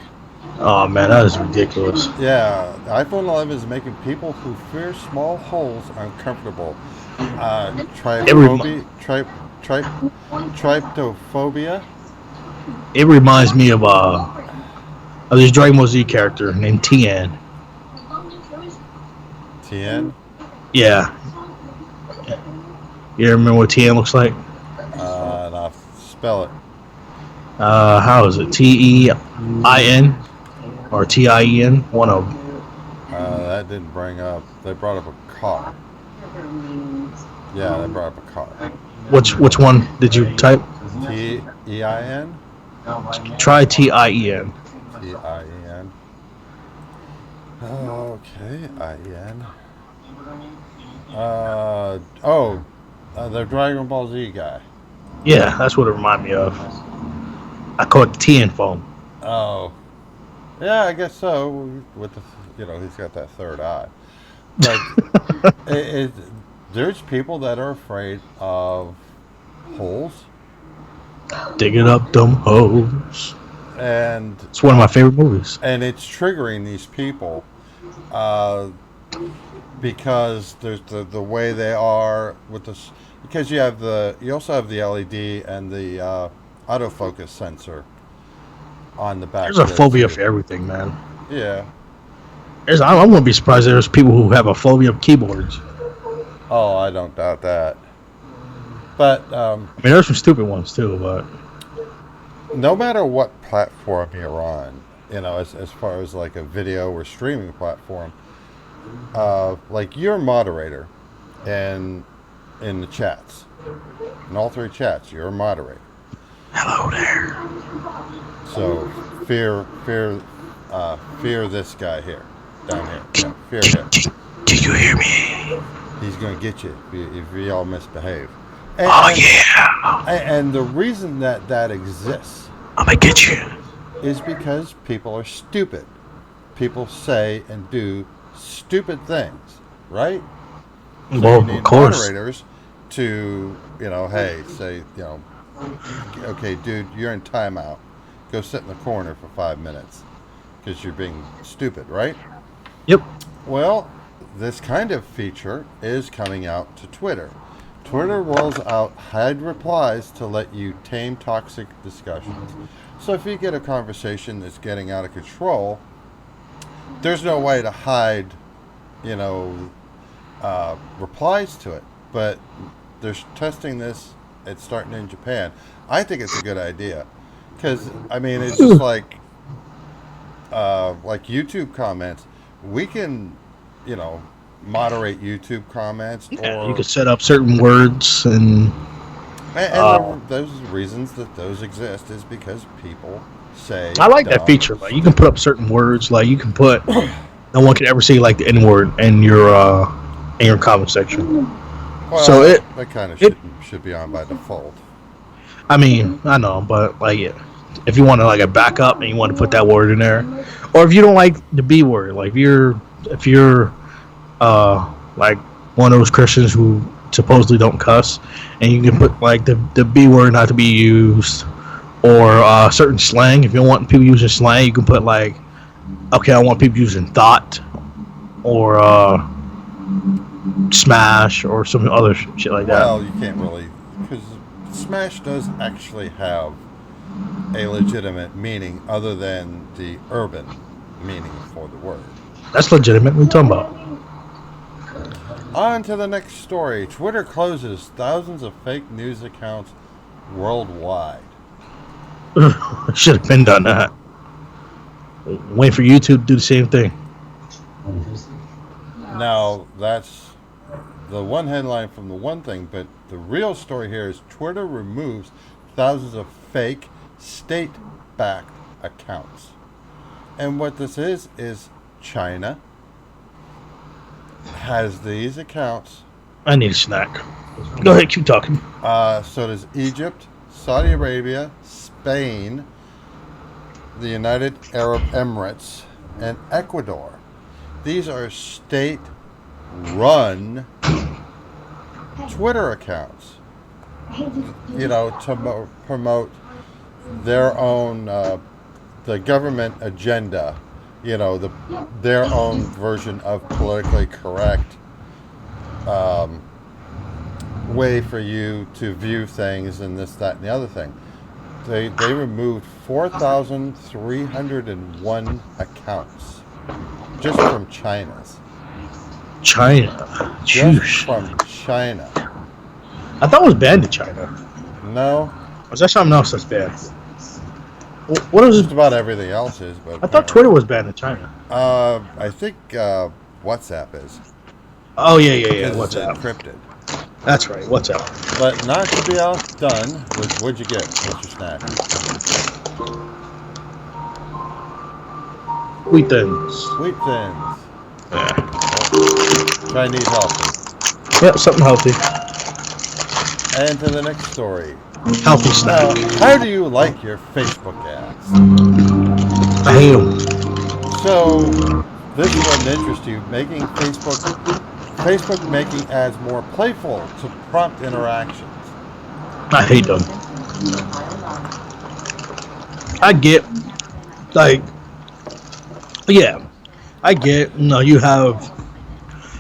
Oh man, that is ridiculous. Yeah, the iPhone 11 is making people who fear small holes uncomfortable. Tryptophobia. It reminds me of this Dragon Ball Z character named Tien. Tien? Yeah. You remember what Tien looks like? And I'll spell it. How is it? T-E-I-N or T-I-E-N? One of them. That didn't bring up. They brought up a car. Yeah, they brought up a car. Which one did you type? T-E-I-N? Try T-I-E-N. T-I-E-N. Okay, I-E-N. The Dragon Ball Z guy. Yeah, that's what it reminded me of. I call it the Tien phone. Oh, yeah, I guess so. With the, he's got that third eye. But there's people that are afraid of holes, Digging up them holes. and It's one of my favorite movies. and it's triggering these people because there's the way they are with this. Because you also have the LED and the autofocus sensor on the back. There's a phobia for everything, man. Yeah. I wouldn't be surprised if there's people who have a phobia of keyboards. Oh, I don't doubt that. But I mean, there's some stupid ones too, but no matter what platform you're on, as far as like a video or streaming platform, like you're a moderator, and in the chats, in all three chats, you're a moderator. hello there. So fear this guy here, down here. Yeah, fear him. Can you hear me? He's gonna get you if you all misbehave. Yeah. And the reason that exists I'm gonna get you. is because people are stupid. People say and do stupid things, right? So Well, you need of course. moderators to, hey, say, okay, dude, you're in timeout. Go sit in the corner for 5 minutes because you're being stupid, right? Yep. Well, this kind of feature is coming out to Twitter. Twitter rolls out hide replies to let you tame toxic discussions. So if you get a conversation that's getting out of control, there's no way to hide, replies to it. But they're testing this. It's starting in Japan. I think it's a good idea. Because, I mean, it's just like, like YouTube comments, we can, you know, moderate YouTube comments, Yeah, or you could set up certain words and those reasons that those exist is because people say I like that dumb feature. Like you can put stuff. up certain words. Like you can put no one can ever say like the N word in your comment section. So Well, that kind of it should be on by default. I mean I know, but like if you want to like a backup and you want to put that word in there, or if you don't like the B word, like if you're like one of those Christians who supposedly don't cuss, and you can put like the B word not to be used, or certain slang. If you don't want people using slang, you can put like, okay, I want people using thought, or smash, or some other shit like that. Well, you can't really, because Smash does actually have a legitimate meaning other than the urban meaning for the word. That's legitimate. What are you talking about? On to the next story. Twitter closes thousands of fake news accounts worldwide. Should have been done that. Wait for YouTube to do the same thing. Now, that's the one headline from the one thing, but the real story here is Twitter removes thousands of fake state-backed accounts. And what this is China has these accounts. I need a snack. Go ahead, keep talking. So does Egypt, Saudi Arabia, Spain, the United Arab Emirates, and Ecuador. These are state-run Twitter accounts, you know, to promote their own, the government agenda, you know, their own version of politically correct way for you to view things and this, that, and the other thing. They removed 4,301 accounts just from China's. China. Just Jeez. from China. I thought it was banned in China. No, Was that something else that's banned? What is just it? about everything else is, but I thought Twitter was banned in China. I think WhatsApp is. Oh yeah. Because What's it's up? encrypted. That's right. What's up? But not to be outdone with what'd you get? What's your snack? Wheat thins. Wheat thins. Yeah. Try and eat healthy. Yep, something healthy. And to the next story. Healthy Now, snack. how do you like your Facebook ads? I hate them. So, this wouldn't interest you. Facebook making ads more playful to prompt interactions. I hate them. I get, like, yeah, I get, you have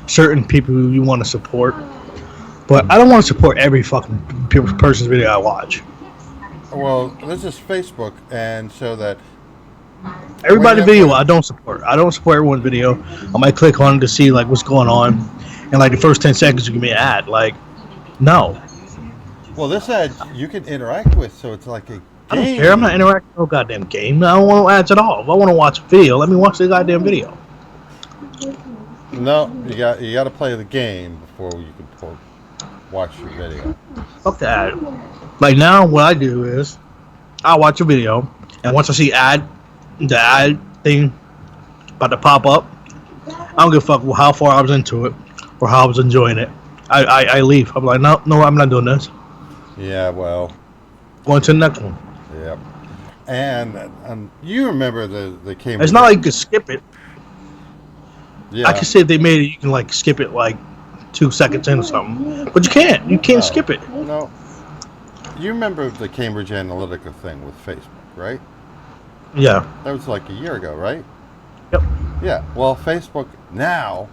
certain people who you want to support, but I don't want to support every fucking person's video I watch. Well, this is Facebook, and so that Everybody's video I don't support. I don't support everyone's video. I might click on it to see like what's going on, and like the first 10 seconds you give me an ad. Like, no, well, this ad you can interact with, so it's like a game. I don't care. I'm not interacting with no goddamn game. I don't want no ads at all. If I want to watch a video, let me watch the goddamn video. No, you got to play the game before you can watch your video. Fuck the ad. Like now, what I do is I watch a video, and once I see the ad thing about to pop up, I don't give a fuck how far I was into it or how I was enjoying it. I leave. I'm like, no, I'm not doing this. Yeah, well, Going to the next one. yep. And you remember the Cambridge? It's not like you can skip it. Yeah. I can say if they made it, you can like skip it like 2 seconds in or something, but you can't. You can't skip it. No. You remember the Cambridge Analytical thing with Facebook, right? Yeah. That was like a year ago, right? Yep. Yeah. Well, Facebook now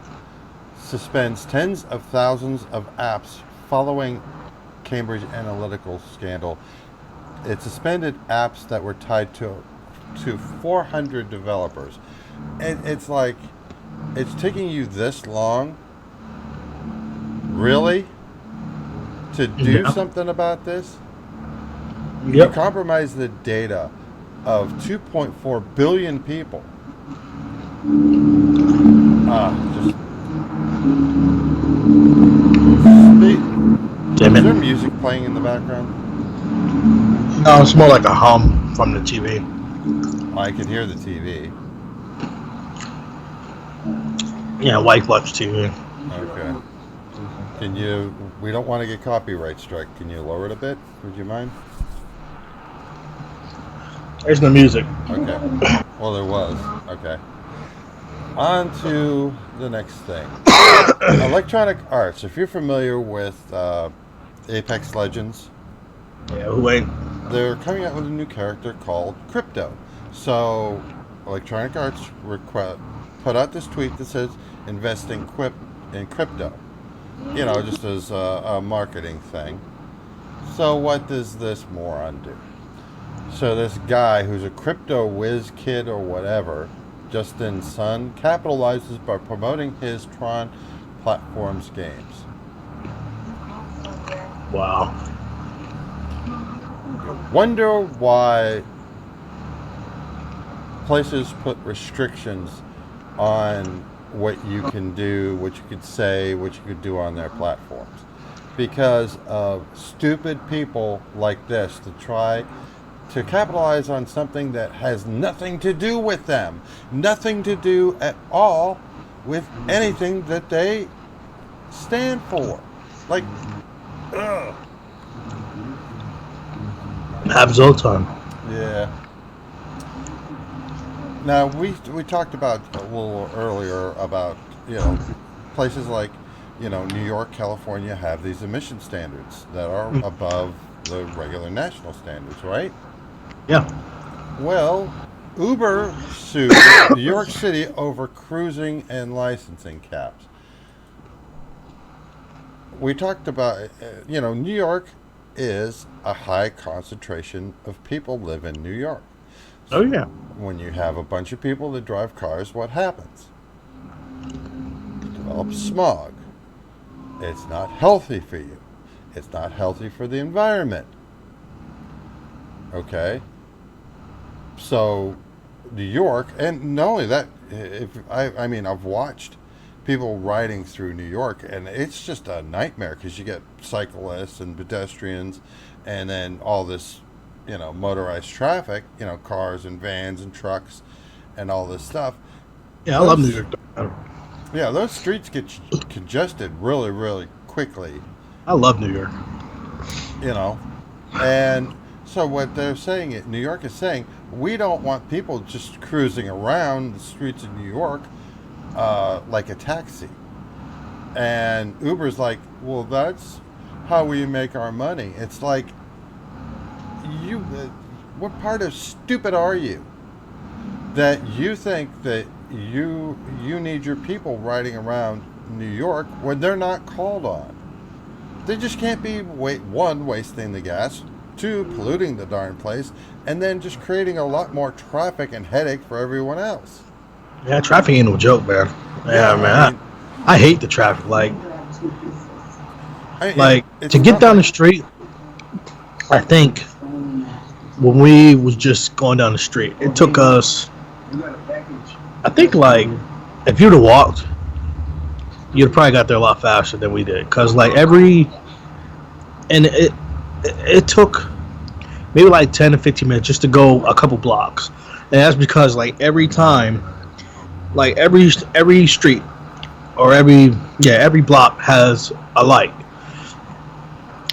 suspends tens of thousands of apps following Cambridge Analytical scandal. It suspended apps that were tied to 400 developers. And it's like, it's taking you this long, really, to do something about this? You Yep. compromise the data of 2.4 billion people. Just Damn is it. there music playing in the background? No, it's more like a hum from the TV. I can hear the TV. Yeah, wife watch TV. Okay. Can you? We don't want to get copyright struck. Can you lower it a bit? Would you mind? There's no music. Okay. Well, there was. Okay. On to the next thing. Electronic Arts. If you're familiar with Apex Legends, Yeah, who ain't? they're coming out with a new character called Crypto. So, Electronic Arts put out this tweet that says invest in crypto. You know, just as a marketing thing. So, what does this moron do? So, this guy who's a crypto whiz kid or whatever, Justin Sun, capitalizes by promoting his Tron platform's games. Wow. Wonder why places put restrictions on what you can do, what you could say, what you could do on their platforms. Because of stupid people like this to try to capitalize on something that has nothing to do with them. Nothing to do at all with anything that they stand for. Like, ugh. Happens all the time. Yeah. Now we talked about a little earlier about places like New York, California have these emission standards that are above the regular national standards, right? Yeah. Well, Uber sued New York City over cruising and licensing caps. We talked about New York is a high concentration of people live in New York. Oh yeah. When you have a bunch of people that drive cars, what happens? You develop smog. It's not healthy for you. It's not healthy for the environment. Okay? So, New York, and not only that, I've watched people riding through New York, and it's just a nightmare because you get cyclists and pedestrians, and then all this motorized traffic, cars and vans and trucks and all this stuff. Yeah, I love New York. Yeah, those streets get congested really, really quickly. I love New York. And so what they're saying, New York is saying, we don't want people just cruising around the streets of New York like a taxi. And Uber's like, well, that's how we make our money. It's like, what part of stupid are you that you think that you need your people riding around New York when they're not called on? They just can't be one, wasting the gas, two, polluting the darn place, and then just creating a lot more traffic and headache for everyone else. Yeah, traffic ain't no joke, man. Yeah, man. I hate the traffic. To get down the street, I think when we was just going down the street, it took us, I think, if you'd have walked, you'd have probably got there a lot faster than we did. Because, it took maybe 10 to 15 minutes just to go a couple blocks. And that's because, every time, every street or every block has a light.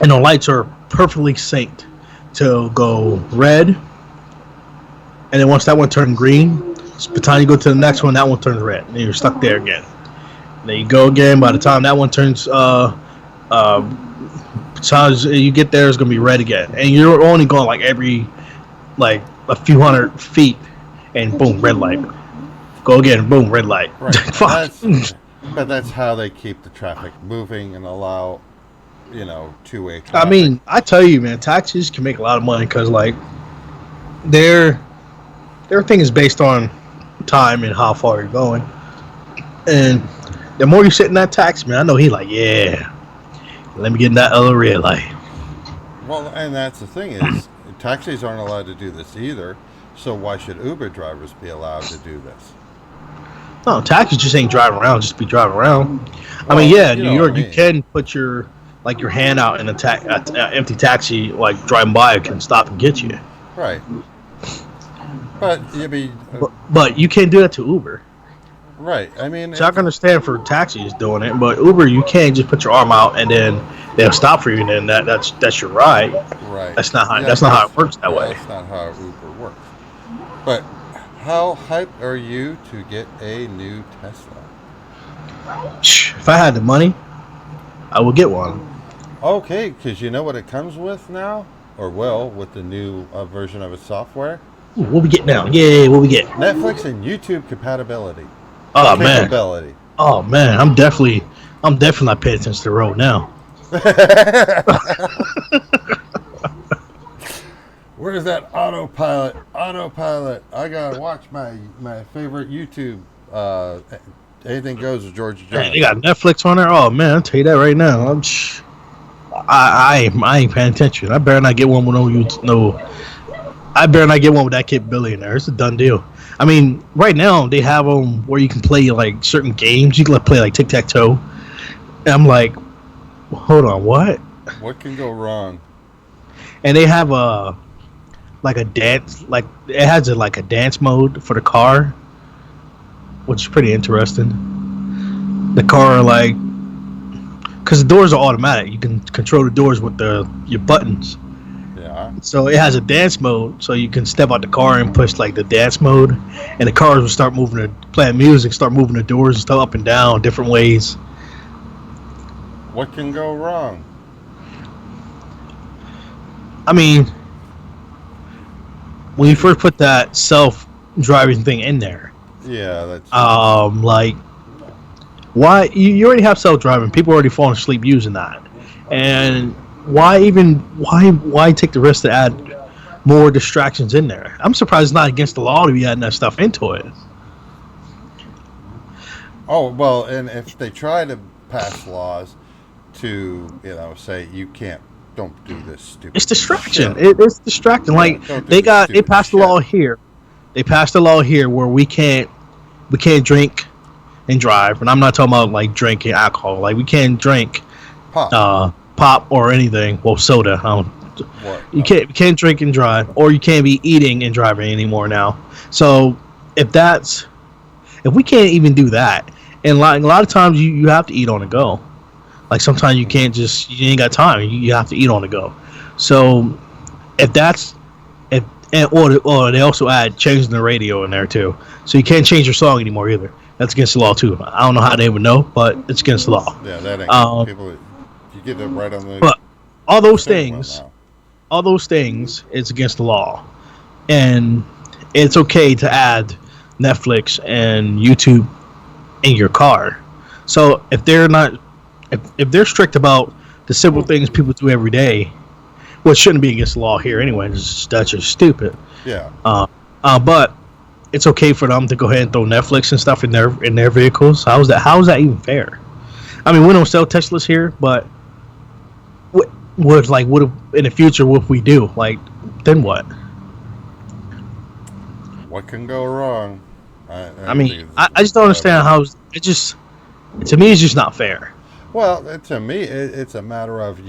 And the lights are perfectly synced to go red, and then once that one turns green, by the time you go to the next one, that one turns red, and you're stuck there again. And then you go again. By the time that one turns, so you get there, it's gonna be red again, and you're only going every a few hundred feet, and boom, red light. Go again, boom, red light. Right. But that's how they keep the traffic moving and allow two-way traffic. I mean, I tell you, man, taxis can make a lot of money because their thing is based on time and how far you're going. And the more you sit in that taxi, man, I know he yeah, let me get in that other red light. Well, and that's the thing is, taxis aren't allowed to do this either. So why should Uber drivers be allowed to do this? No, taxis just ain't driving around. Just be driving around. Well, I mean, yeah, in you New know what I York, you mean. can put your hand out in a empty taxi, like driving by, it can stop and get you. Right. But, I mean, But you can't do that to Uber. right. I mean, So I it's, can understand for taxis doing it, but Uber, you can't just put your arm out and then they'll stop for you, and then that's your ride. right. That's not how it works that way. That's not how Uber works. But how hyped are you to get a new Tesla? If I had the money, I would get one. Okay, because you know what it comes with now? Or will, with the new version of its software? Ooh, what we get now? Yay, what we get? Netflix and YouTube compatibility. Oh man, Capability. oh man, I'm definitely not paying attention to the road now. Where's that autopilot? Autopilot. I gotta watch my favorite YouTube. Anything goes with George Jones. Hey, they got Netflix on there. Oh man, I'll tell you that right now. I ain't paying attention. I better not get one with no. I better not get one with that capability in there. It's a done deal. I mean, right now they have them where you can play like certain games. You can play like tic tac toe. And I'm like, hold on, what? What can go wrong? And they have a dance, like it has a dance mode for the car, which is pretty interesting. The car, like, because the doors are automatic, you can control the doors with your buttons. Yeah. So it has a dance mode, so you can step out the car and push like the dance mode, and the cars will start moving, playing music, start moving the doors and stuff up and down different ways. What can go wrong? I mean, when you first put that self-driving thing in there, Yeah, that's like, why you already have self-driving? People already falling asleep using that, and why take the risk to add more distractions in there? I'm surprised it's not against the law to be adding that stuff into it. Oh, well, and if they try to pass laws to, say you don't do this stupid It's distraction. shit. It's distracting. Yeah, Like don't do this they stupid passed the shit. law here. They passed the law here where we can't drink and drive, and I'm not talking about like drinking alcohol. Like we can't drink pop or anything. Well, soda. What? You can't drink and drive, or you can't be eating and driving anymore now. So if we can't even do that, and like a lot of times you have to eat on the go. Like sometimes you ain't got time. You have to eat on the go. So or they also add changing the radio in there too. So you can't change your song anymore either. That's against the law too. I don't know how they would know, but it's against the law. Yeah, that ain't people. You get them right on the. But all those finger things, now. it's against the law, and it's okay to add Netflix and YouTube in your car. So if they're not, if they're strict about the simple things people do every day, which shouldn't be against the law here anyway, that's just stupid. Yeah. But it's okay for them to go ahead and throw Netflix and stuff in their vehicles. How is that even fair? I mean, we don't sell Teslas here, but what in the future, what if we do? Like, then what? What can go wrong? I mean, I just don't understand how to me, it's just not fair. Well, to me, it's a matter of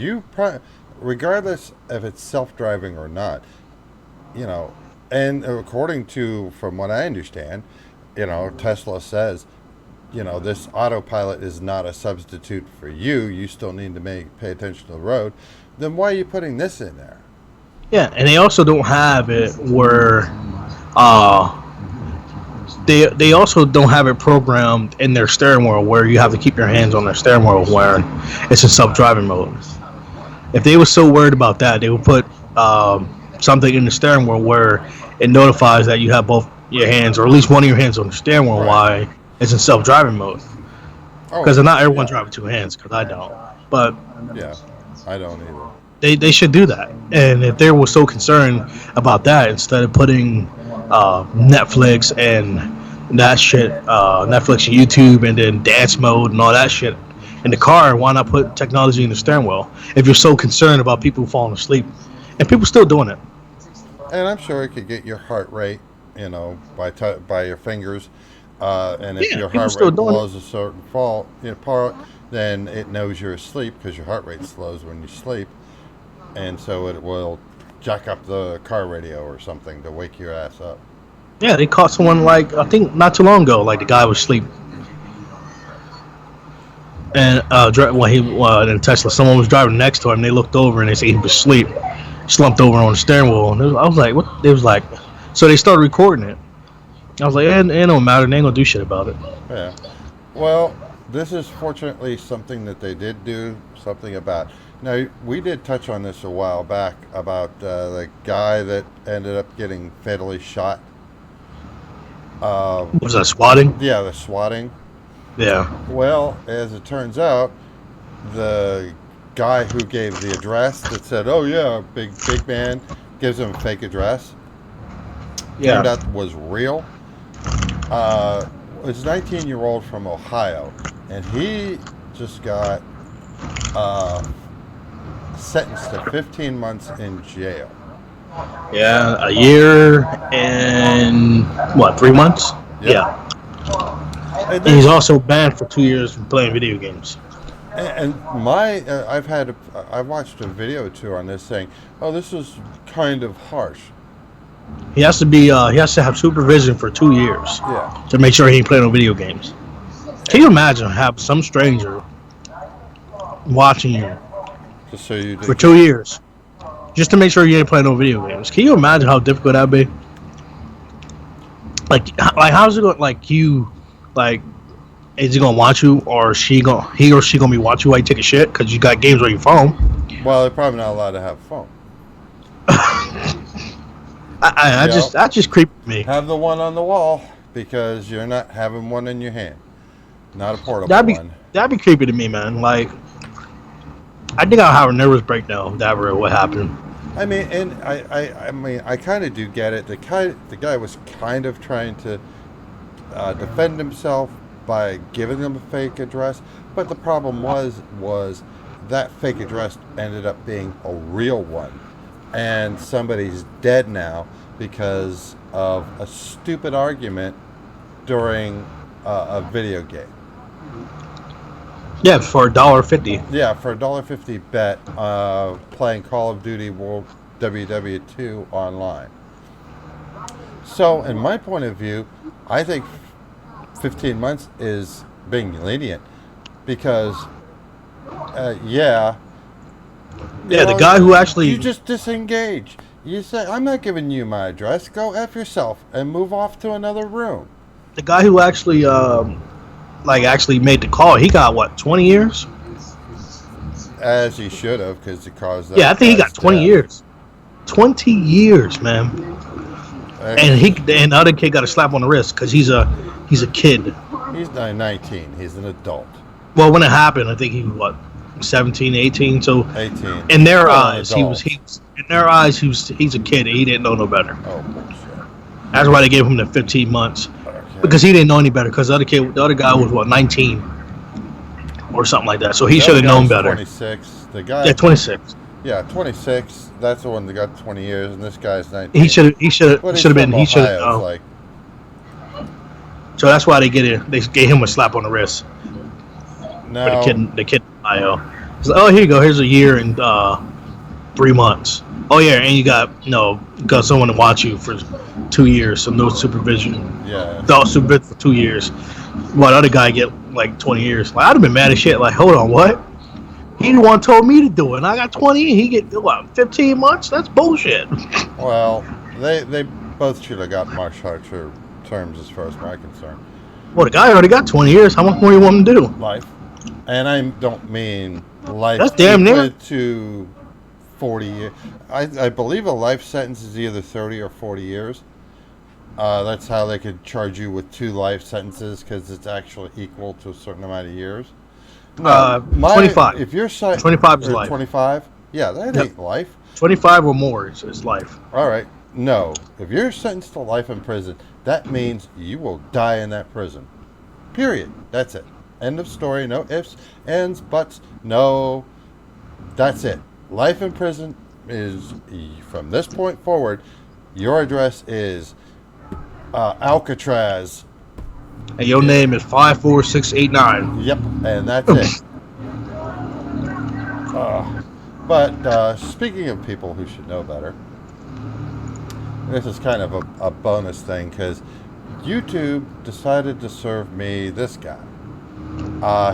regardless if it's self-driving or not, and according to, from what I understand, Tesla says, this autopilot is not a substitute for you. You still need to pay attention to the road. Then why are you putting this in there? Yeah, and they also don't have it where, they also don't have it programmed in their steering wheel where you have to keep your hands on their steering wheel where it's in self-driving mode. If they were so worried about that, they would put something in the steering wheel where it notifies that you have both your hands, or at least one of your hands on the steering wheel, while it's in self-driving mode. Because not everyone driving two hands, because I don't. But yeah, I don't either. They should do that. And if they were so concerned about that, instead of putting Netflix and that shit, Netflix and YouTube, and then dance mode and all that shit in the car, why not put technology in the steering wheel? If you're so concerned about people falling asleep, and people still doing it. And I'm sure it could get your heart rate, by your fingers. And if Yeah, your people heart still rate doing it. below a certain fault, part, then it knows you're asleep because your heart rate slows when you sleep, and so it will jack up the car radio or something to wake your ass up. Yeah, they caught someone like I think not too long ago. Like the guy was asleep, and when he in Tesla, someone was driving next to him. They looked over and they said he was asleep, slumped over on the steering wheel. And I was like, what? It was like, so they started recording it. I was like, it don't matter. They ain't gonna do shit about it. Yeah. Well, this is fortunately something that they did do something about. Now, we did touch on this a while back about the guy that ended up getting fatally shot. What was that, swatting? Yeah, the swatting. Yeah. Well, as it turns out, the guy who gave the address that said, "Oh yeah, big man," gives him a fake address. Turned out was real. Was a 19-year-old from Ohio, and he just got sentenced to 15 months in jail. Yeah, a year and what, 3 months? Yep. Yeah. And And he's also banned for 2 years from playing video games. And I've watched a video or two on this saying, "Oh, this is kind of harsh." He has to have supervision for 2 years Yeah. to make sure he ain't playing no video games. Can you imagine have some stranger watching you Just so you for 2 years just to make sure you ain't playing no video games? Can you imagine how difficult that'd be? Like how's it going? Is he gonna watch you, or he or she gonna be watching you while you take a shit because you got games on your phone? Well, they're probably not allowed to have a phone. That just creeped me. Have the one on the wall because you're not having one in your hand, not a portable one. That'd be creepy to me, man. Like, I think I'll have a nervous breakdown if that were what happened. I mean, and I kind of do get it. The guy was kind of trying to defend himself by giving them a fake address, but the problem was that fake address ended up being a real one, and somebody's dead now because of a stupid argument during a video game. Yeah, for $1.50. Yeah, for $1.50 bet playing Call of Duty World WW2 online. So, in my point of view, I think 15 months is being lenient because, the guy who actually... You just disengage. You say, "I'm not giving you my address. Go F yourself," and move off to another room. The guy who actually... actually made the call, he got what, 20 years? As he should have, because he caused that. Yeah, I think he got 20 years. 20 years, man. And the other kid got a slap on the wrist because he's a kid. He's not 19. He's an adult. Well, when it happened, I think he was 17, 18. So 18. In their eyes, he's a kid. And he didn't know no better. Oh bullshit. That's why they gave him the 15 months. Okay. Because he didn't know any better. Because the other guy was what, 19 or something like that. So he should have known better. 26. The guy. Yeah, 26. Yeah, 26. That's the one that got 20 years, and this guy's 19. He should have been. He should have. Ohio, like, so that's why they gave him a slap on the wrist. no. For the kid in Ohio. He's like, "Oh, here you go. Here's a year and 3 months. Oh yeah, and you got someone to watch you for 2 years, so no supervision. Yeah. No supervision for 2 years. While the other guy get like 20 years. Like, I'd have been mad as shit. Like, hold on, what? He the one told me to do it, and I got 20, and he get what, 15 months? That's bullshit. Well, they both should have got much harsher terms as far as my concern. Well, the guy already got 20 years. How much more you want him to do? Life, and I don't mean life. That's damn near to 40 years. I believe a life sentence is either 30 or 40 years. That's how they could charge you with 2 life sentences because it's actually equal to a certain amount of years. No, 25. If you're 25 is life. 25, yeah, that ain't life. 25 or more is life. All right, no. If you're sentenced to life in prison, that means you will die in that prison. Period. That's it. End of story. No ifs, ands, buts. No. That's it. Life in prison is, from this point forward, your address is Alcatraz, and your name is 54689. Yep, and that's it. But speaking of people who should know better, this is kind of a bonus thing because YouTube decided to serve me this guy.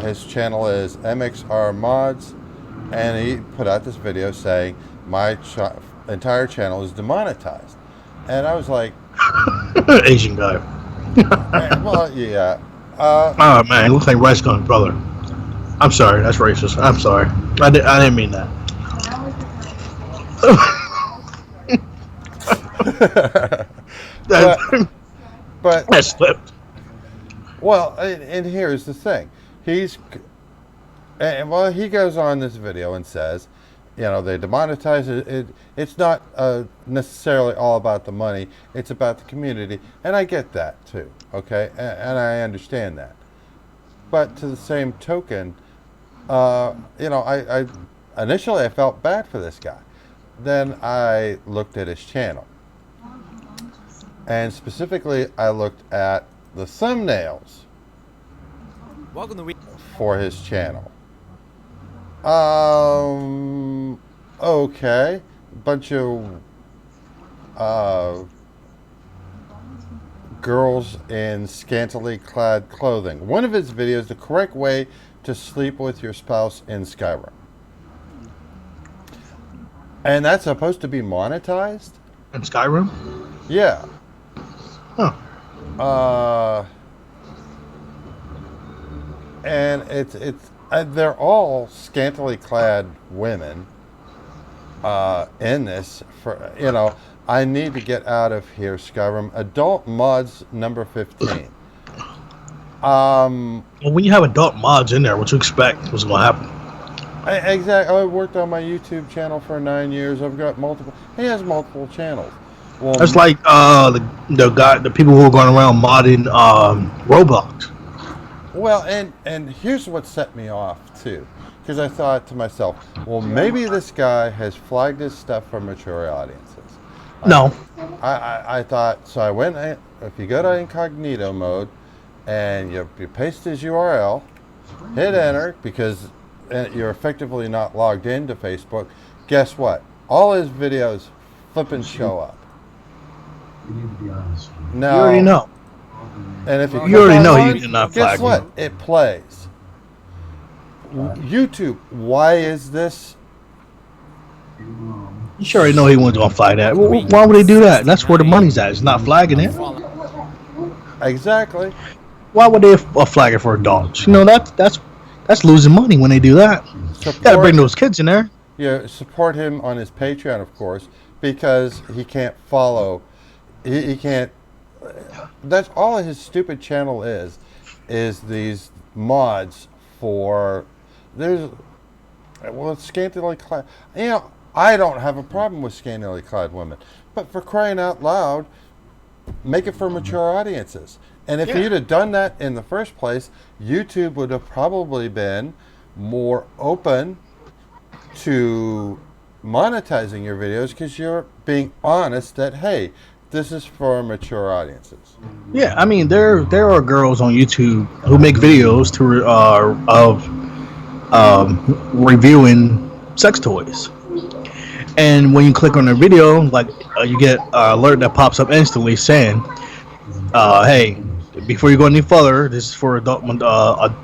His channel is MXR Mods, and he put out this video saying my entire channel is demonetized. And I was like, Asian guy. well, yeah. Oh man, looks like Rice Gun brother. I'm sorry, that's racist. I'm sorry. I didn't mean that. but, but that slipped. well, and here's the thing. He goes on this video and says, they demonetize it. It's not necessarily all about the money. It's about the community, and I get that too. Okay, and I understand that. But to the same token, I initially I felt bad for this guy. Then I looked at his channel, and specifically I looked at the thumbnails for his channel. Okay, bunch of girls in scantily clad clothing. One of his videos, the correct way to sleep with your spouse in Skyrim. And that's supposed to be monetized? In Skyrim? Yeah. Huh. And they're all scantily clad women in this. I need to get out of here, Skyrim. Adult mods number 15. Well, when you have adult mods in there, what you expect was going to happen? Exactly. I worked on my YouTube channel for 9 years. I've got multiple. He has multiple channels. Well, that's like the people who are going around modding Roblox. Well, and here's what set me off too, because I thought to myself, well, maybe this guy has flagged his stuff for mature audiences. No. I thought so. I went. If you go to incognito mode, and you paste his URL, hit enter because you're effectively not logged into Facebook. Guess what? All his videos flipping show up. You need to be honest. Now, You already know. And if you already know on, you're not guess flagging. what? It plays. YouTube, why is this? You sure already know he wasn't going to flag that. Why would they do that? That's where the money's at. It's not flagging it. Exactly. Why would they flag it for adults? That's losing money when they do that. Got to bring those kids in there. Yeah, support him on his Patreon, of course, because he can't follow. He can't. That's all his stupid channel is these mods for. It's scantily clad. I don't have a problem with scantily clad women, but for crying out loud, make it for mature audiences. And if you'd have done that in the first place, YouTube would have probably been more open to monetizing your videos because you're being honest that, hey, this is for mature audiences. Yeah, I mean there are girls on YouTube who make videos of reviewing sex toys, and when you click on their video, like you get an alert that pops up instantly saying, "Hey, before you go any further, this is for adult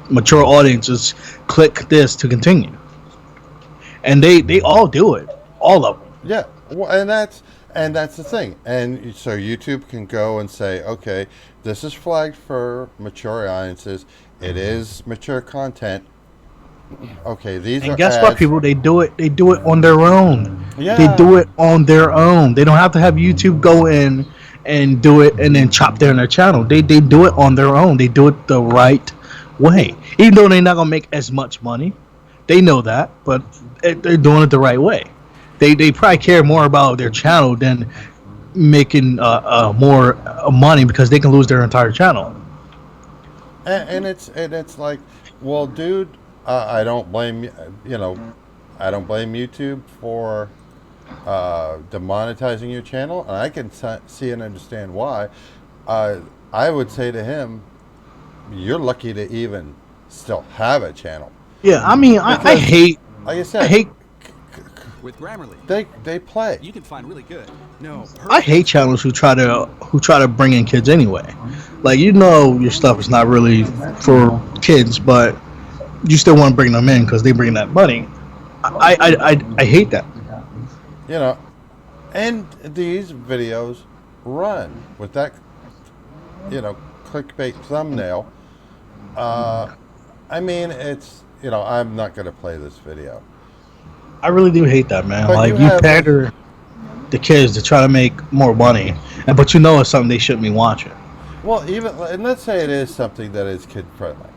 mature audiences. Click this to continue." And they all do it, all of them. Yeah, well, and that's the thing. And so YouTube can go and say, okay, this is flagged for mature audiences. It is mature content. Okay, these and are guess ads. what, people? They do it on their own. Yeah. They do it on their own. They don't have to have YouTube go in and do it and then chop down their channel. They do it on their own. They do it the right way. Even though they're not gonna make as much money, they know that, but they're doing it the right way. They probably care more about their channel than making more money because they can lose their entire channel. And it's like, well, dude, I don't blame I don't blame YouTube for demonetizing your channel, and I can see and understand why. I would say to him, you're lucky to even still have a channel. Yeah, I mean, I Because, hate, like I I said, hate, With Grammarly, they play. you can find really good. No, I hate channels who try to bring in kids anyway. Like, you know, your stuff is not really for kids, but you still want to bring them in because they bring that money. I hate that. You know, and these videos run with that, clickbait thumbnail. I mean, it's, I'm not going to play this video. I really do hate that, man. But Like, you you have pander the kids to try to make more money, but you know it's something they shouldn't be watching. Well, and let's say it is something that is kid friendly.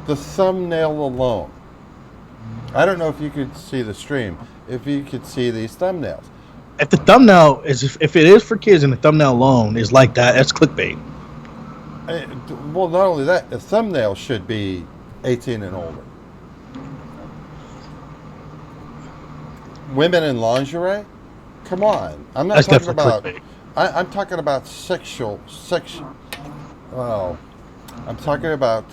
The thumbnail alone. I don't know if you could see the stream, if you could see these thumbnails. If the thumbnail is, if it is for kids and the thumbnail alone is like that, that's clickbait. Well, not only that, the thumbnail should be 18 and older. Women in lingerie? Come on. I'm not That's talking definitely about... clickbait. I'm talking about well, I'm talking about,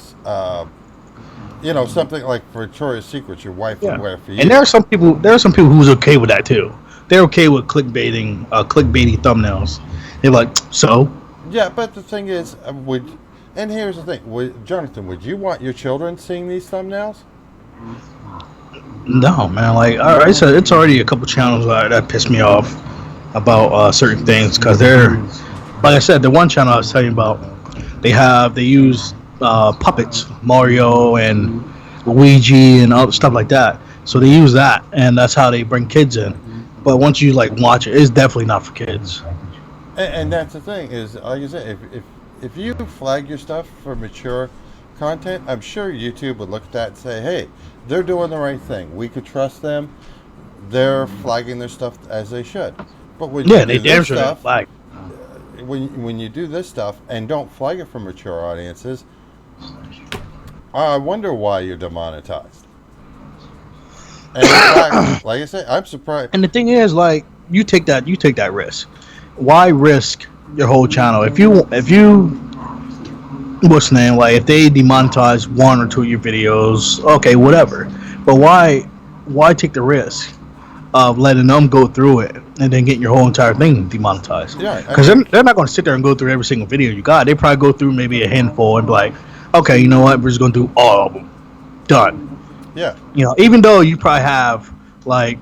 something like Victoria's Secret, your wife would wear for you. And there are some people who's okay with that too. They're okay with clickbaiting thumbnails. They're like, so? Yeah, but the thing is, and here's the thing, Jonathan, would you want your children seeing these thumbnails? No, man. Like, all right, so it's already a couple channels that piss me off about certain things because they're, like I said, the one channel I was telling you about, they use puppets, Mario and Luigi and other stuff like that. So they use that, and that's how they bring kids in. But once you like watch it, it's definitely not for kids. And that's the thing is, like I said, if you flag your stuff for mature content, I'm sure YouTube would look at that and say, hey, they're doing the right thing. We could trust them. They're flagging their stuff as they should. But when you they do damn this sure stuff, flag. when you do this stuff and don't flag it for mature audiences, I wonder why you're demonetized. And in fact, like I said, I'm surprised. And the thing is, like, you take that risk. Why risk your whole channel? If you what's the name? Like, if they demonetize one or two of your videos, okay, whatever. But why take the risk of letting them go through it and then getting your whole entire thing demonetized? Yeah, Because they're not going to sit there and go through every single video you got. They probably go through maybe a handful and be like, okay, you know what? We're just going to do all of them. Done. Yeah. Even though you probably have like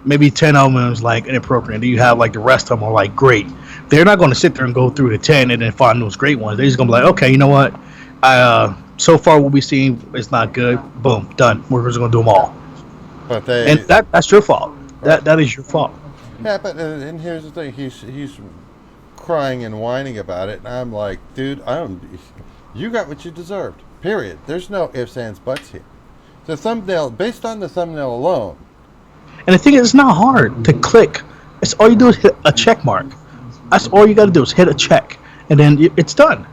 maybe 10 of them is like inappropriate, and you have like the rest of them are like great. They're not going to sit there and go through the 10 and then find those great ones. They're just going to be like, okay, you know what? So far what we've seen is not good. Boom, done. We're just going to do them all. But And that's your fault. That is your fault. Yeah, but and here's the thing: he's crying and whining about it, and I'm like, dude, you got what you deserved. Period. There's no ifs, ands, buts here. The thumbnail, based on the thumbnail alone. And the thing is, it's not hard to click. It's all you do is hit a check mark. That's all you got to do is hit a check, and then it's done.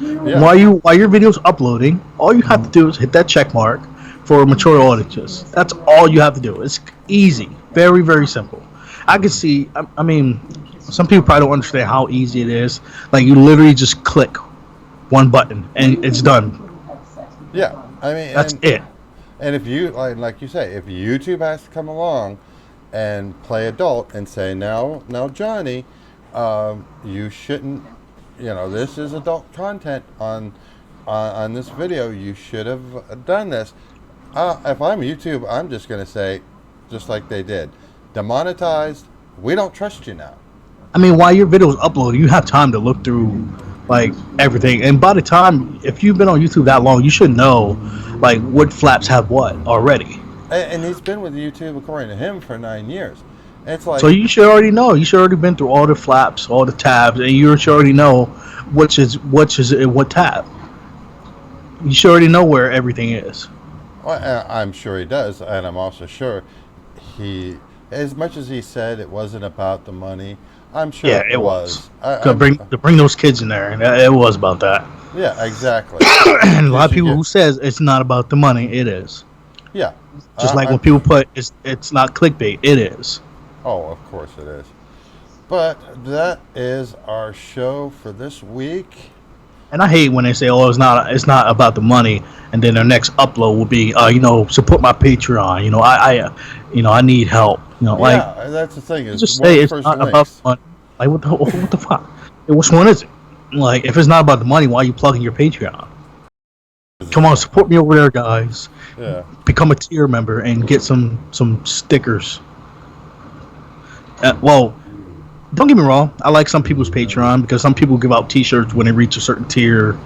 Yeah. While your video's uploading, all you have to do is hit that check mark for mature audiences. That's all you have to do. It's easy, very, very simple. I can see. I mean, some people probably don't understand how easy it is. Like, you literally just click one button and it's done. Yeah, I mean That's it. And if you like you say, if YouTube has to come along and play adult and say, now Johnny, you shouldn't, this is adult content on this video. You should have done this. If I'm YouTube, I'm just going to say, just like they did, demonetized. We don't trust you now. I mean, while your video is uploaded, you have time to look through like everything. And by the time, if you've been on YouTube that long, you should know like what flaps have what already. And he's been with YouTube, according to him, for 9 years. It's like, So you should already know. You should already been through all the flaps, all the tabs, and you should already know which is in what tab. You should already know where everything is. well, I'm sure he does, and I'm also sure as much as he said it wasn't about the money, I'm sure Yeah, it was. To bring those kids in there, and it was about that. Yeah, exactly. And a lot of people who says it's not about the money, it is. Yeah. Just like when people put it's not clickbait, it is. Oh, of course it is. But that is our show for this week. And I hate when they say, "Oh, it's not about the money," and then their next upload will be, support my Patreon. I need help. Yeah, and that's the thing is just one of say the it's first not about links. the money. Like what the fuck? Which one is it? Like if it's not about the money, why are you plugging your Patreon? Come on, support me over there, guys. Yeah. Become a tier member and get some stickers. Well, don't get me wrong. I like some people's Patreon because some people give out T-shirts when they reach a certain tier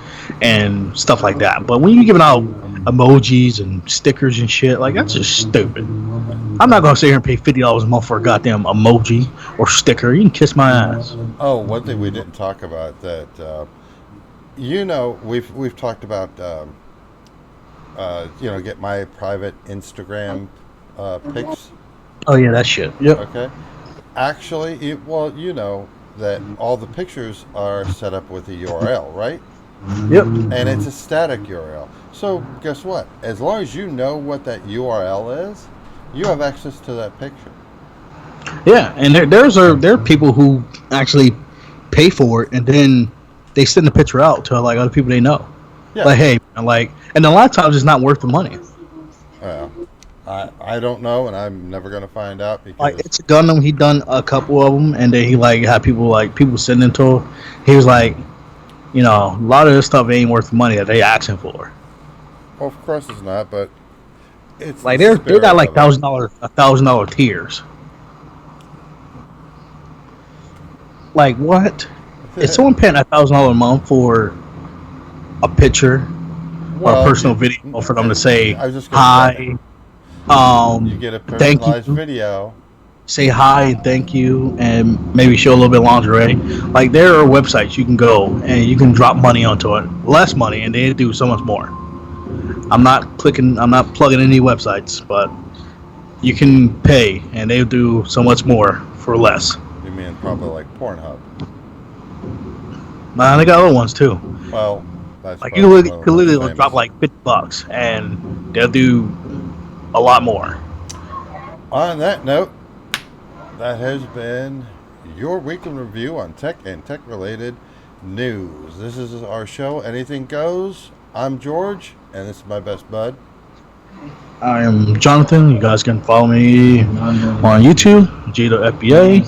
and stuff like that. But when you're giving out emojis and stickers and shit, like that's just stupid. I'm not gonna sit here and pay $50 a month for a goddamn emoji or sticker. You can kiss my ass. Oh, one thing we didn't talk about that, we've talked about, get my private Instagram pics. Oh yeah, that shit. Yep. Okay. Actually, you know that all the pictures are set up with a URL, right? Yep. And it's a static URL. So guess what? As long as you know what that URL is, you have access to that picture. Yeah, and there are people who actually pay for it, and then they send the picture out to like other people they know. Yeah. Like, hey, and a lot of times it's not worth the money. Well, I don't know, and I'm never gonna find out because Like it's a Gundam. He done a couple of them, and then he had people send them to him. He was like, a lot of this stuff ain't worth the money that they asking for. well, of course it's not, but it's Like the they got like spirit of it. $1,000 tiers. Like what? Is someone paying $1,000 a month for a picture or a Well, personal video for them to say I was just gonna say, hi, you get a thank personalized you, video. say hi and thank you, and maybe show a little bit of lingerie? Like there are websites you can go and you can drop money onto it, less money, and they do so much more. I'm not plugging any websites, but you can pay and they do so much more for less. You mean probably like Pornhub? They got other ones too. Well, that's Like probably you one could of the literally most drop famous. like $50 and they'll do a lot more. On that note, that has been your weekly review on tech and tech-related news. This is our show, Anything Goes. I'm George, and this is my best bud. I am Jonathan. You guys can follow me on YouTube, JFBA,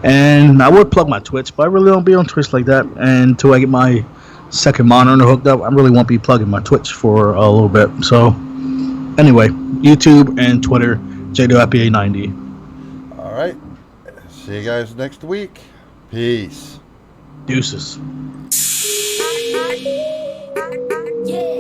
and I would plug my Twitch, but I really don't be on Twitch like that. And until I get my second monitor hooked up, I really won't be plugging my Twitch for a little bit. So, anyway, YouTube and Twitter, JFBA90. All right. See you guys next week. Peace. Deuces. Yeah.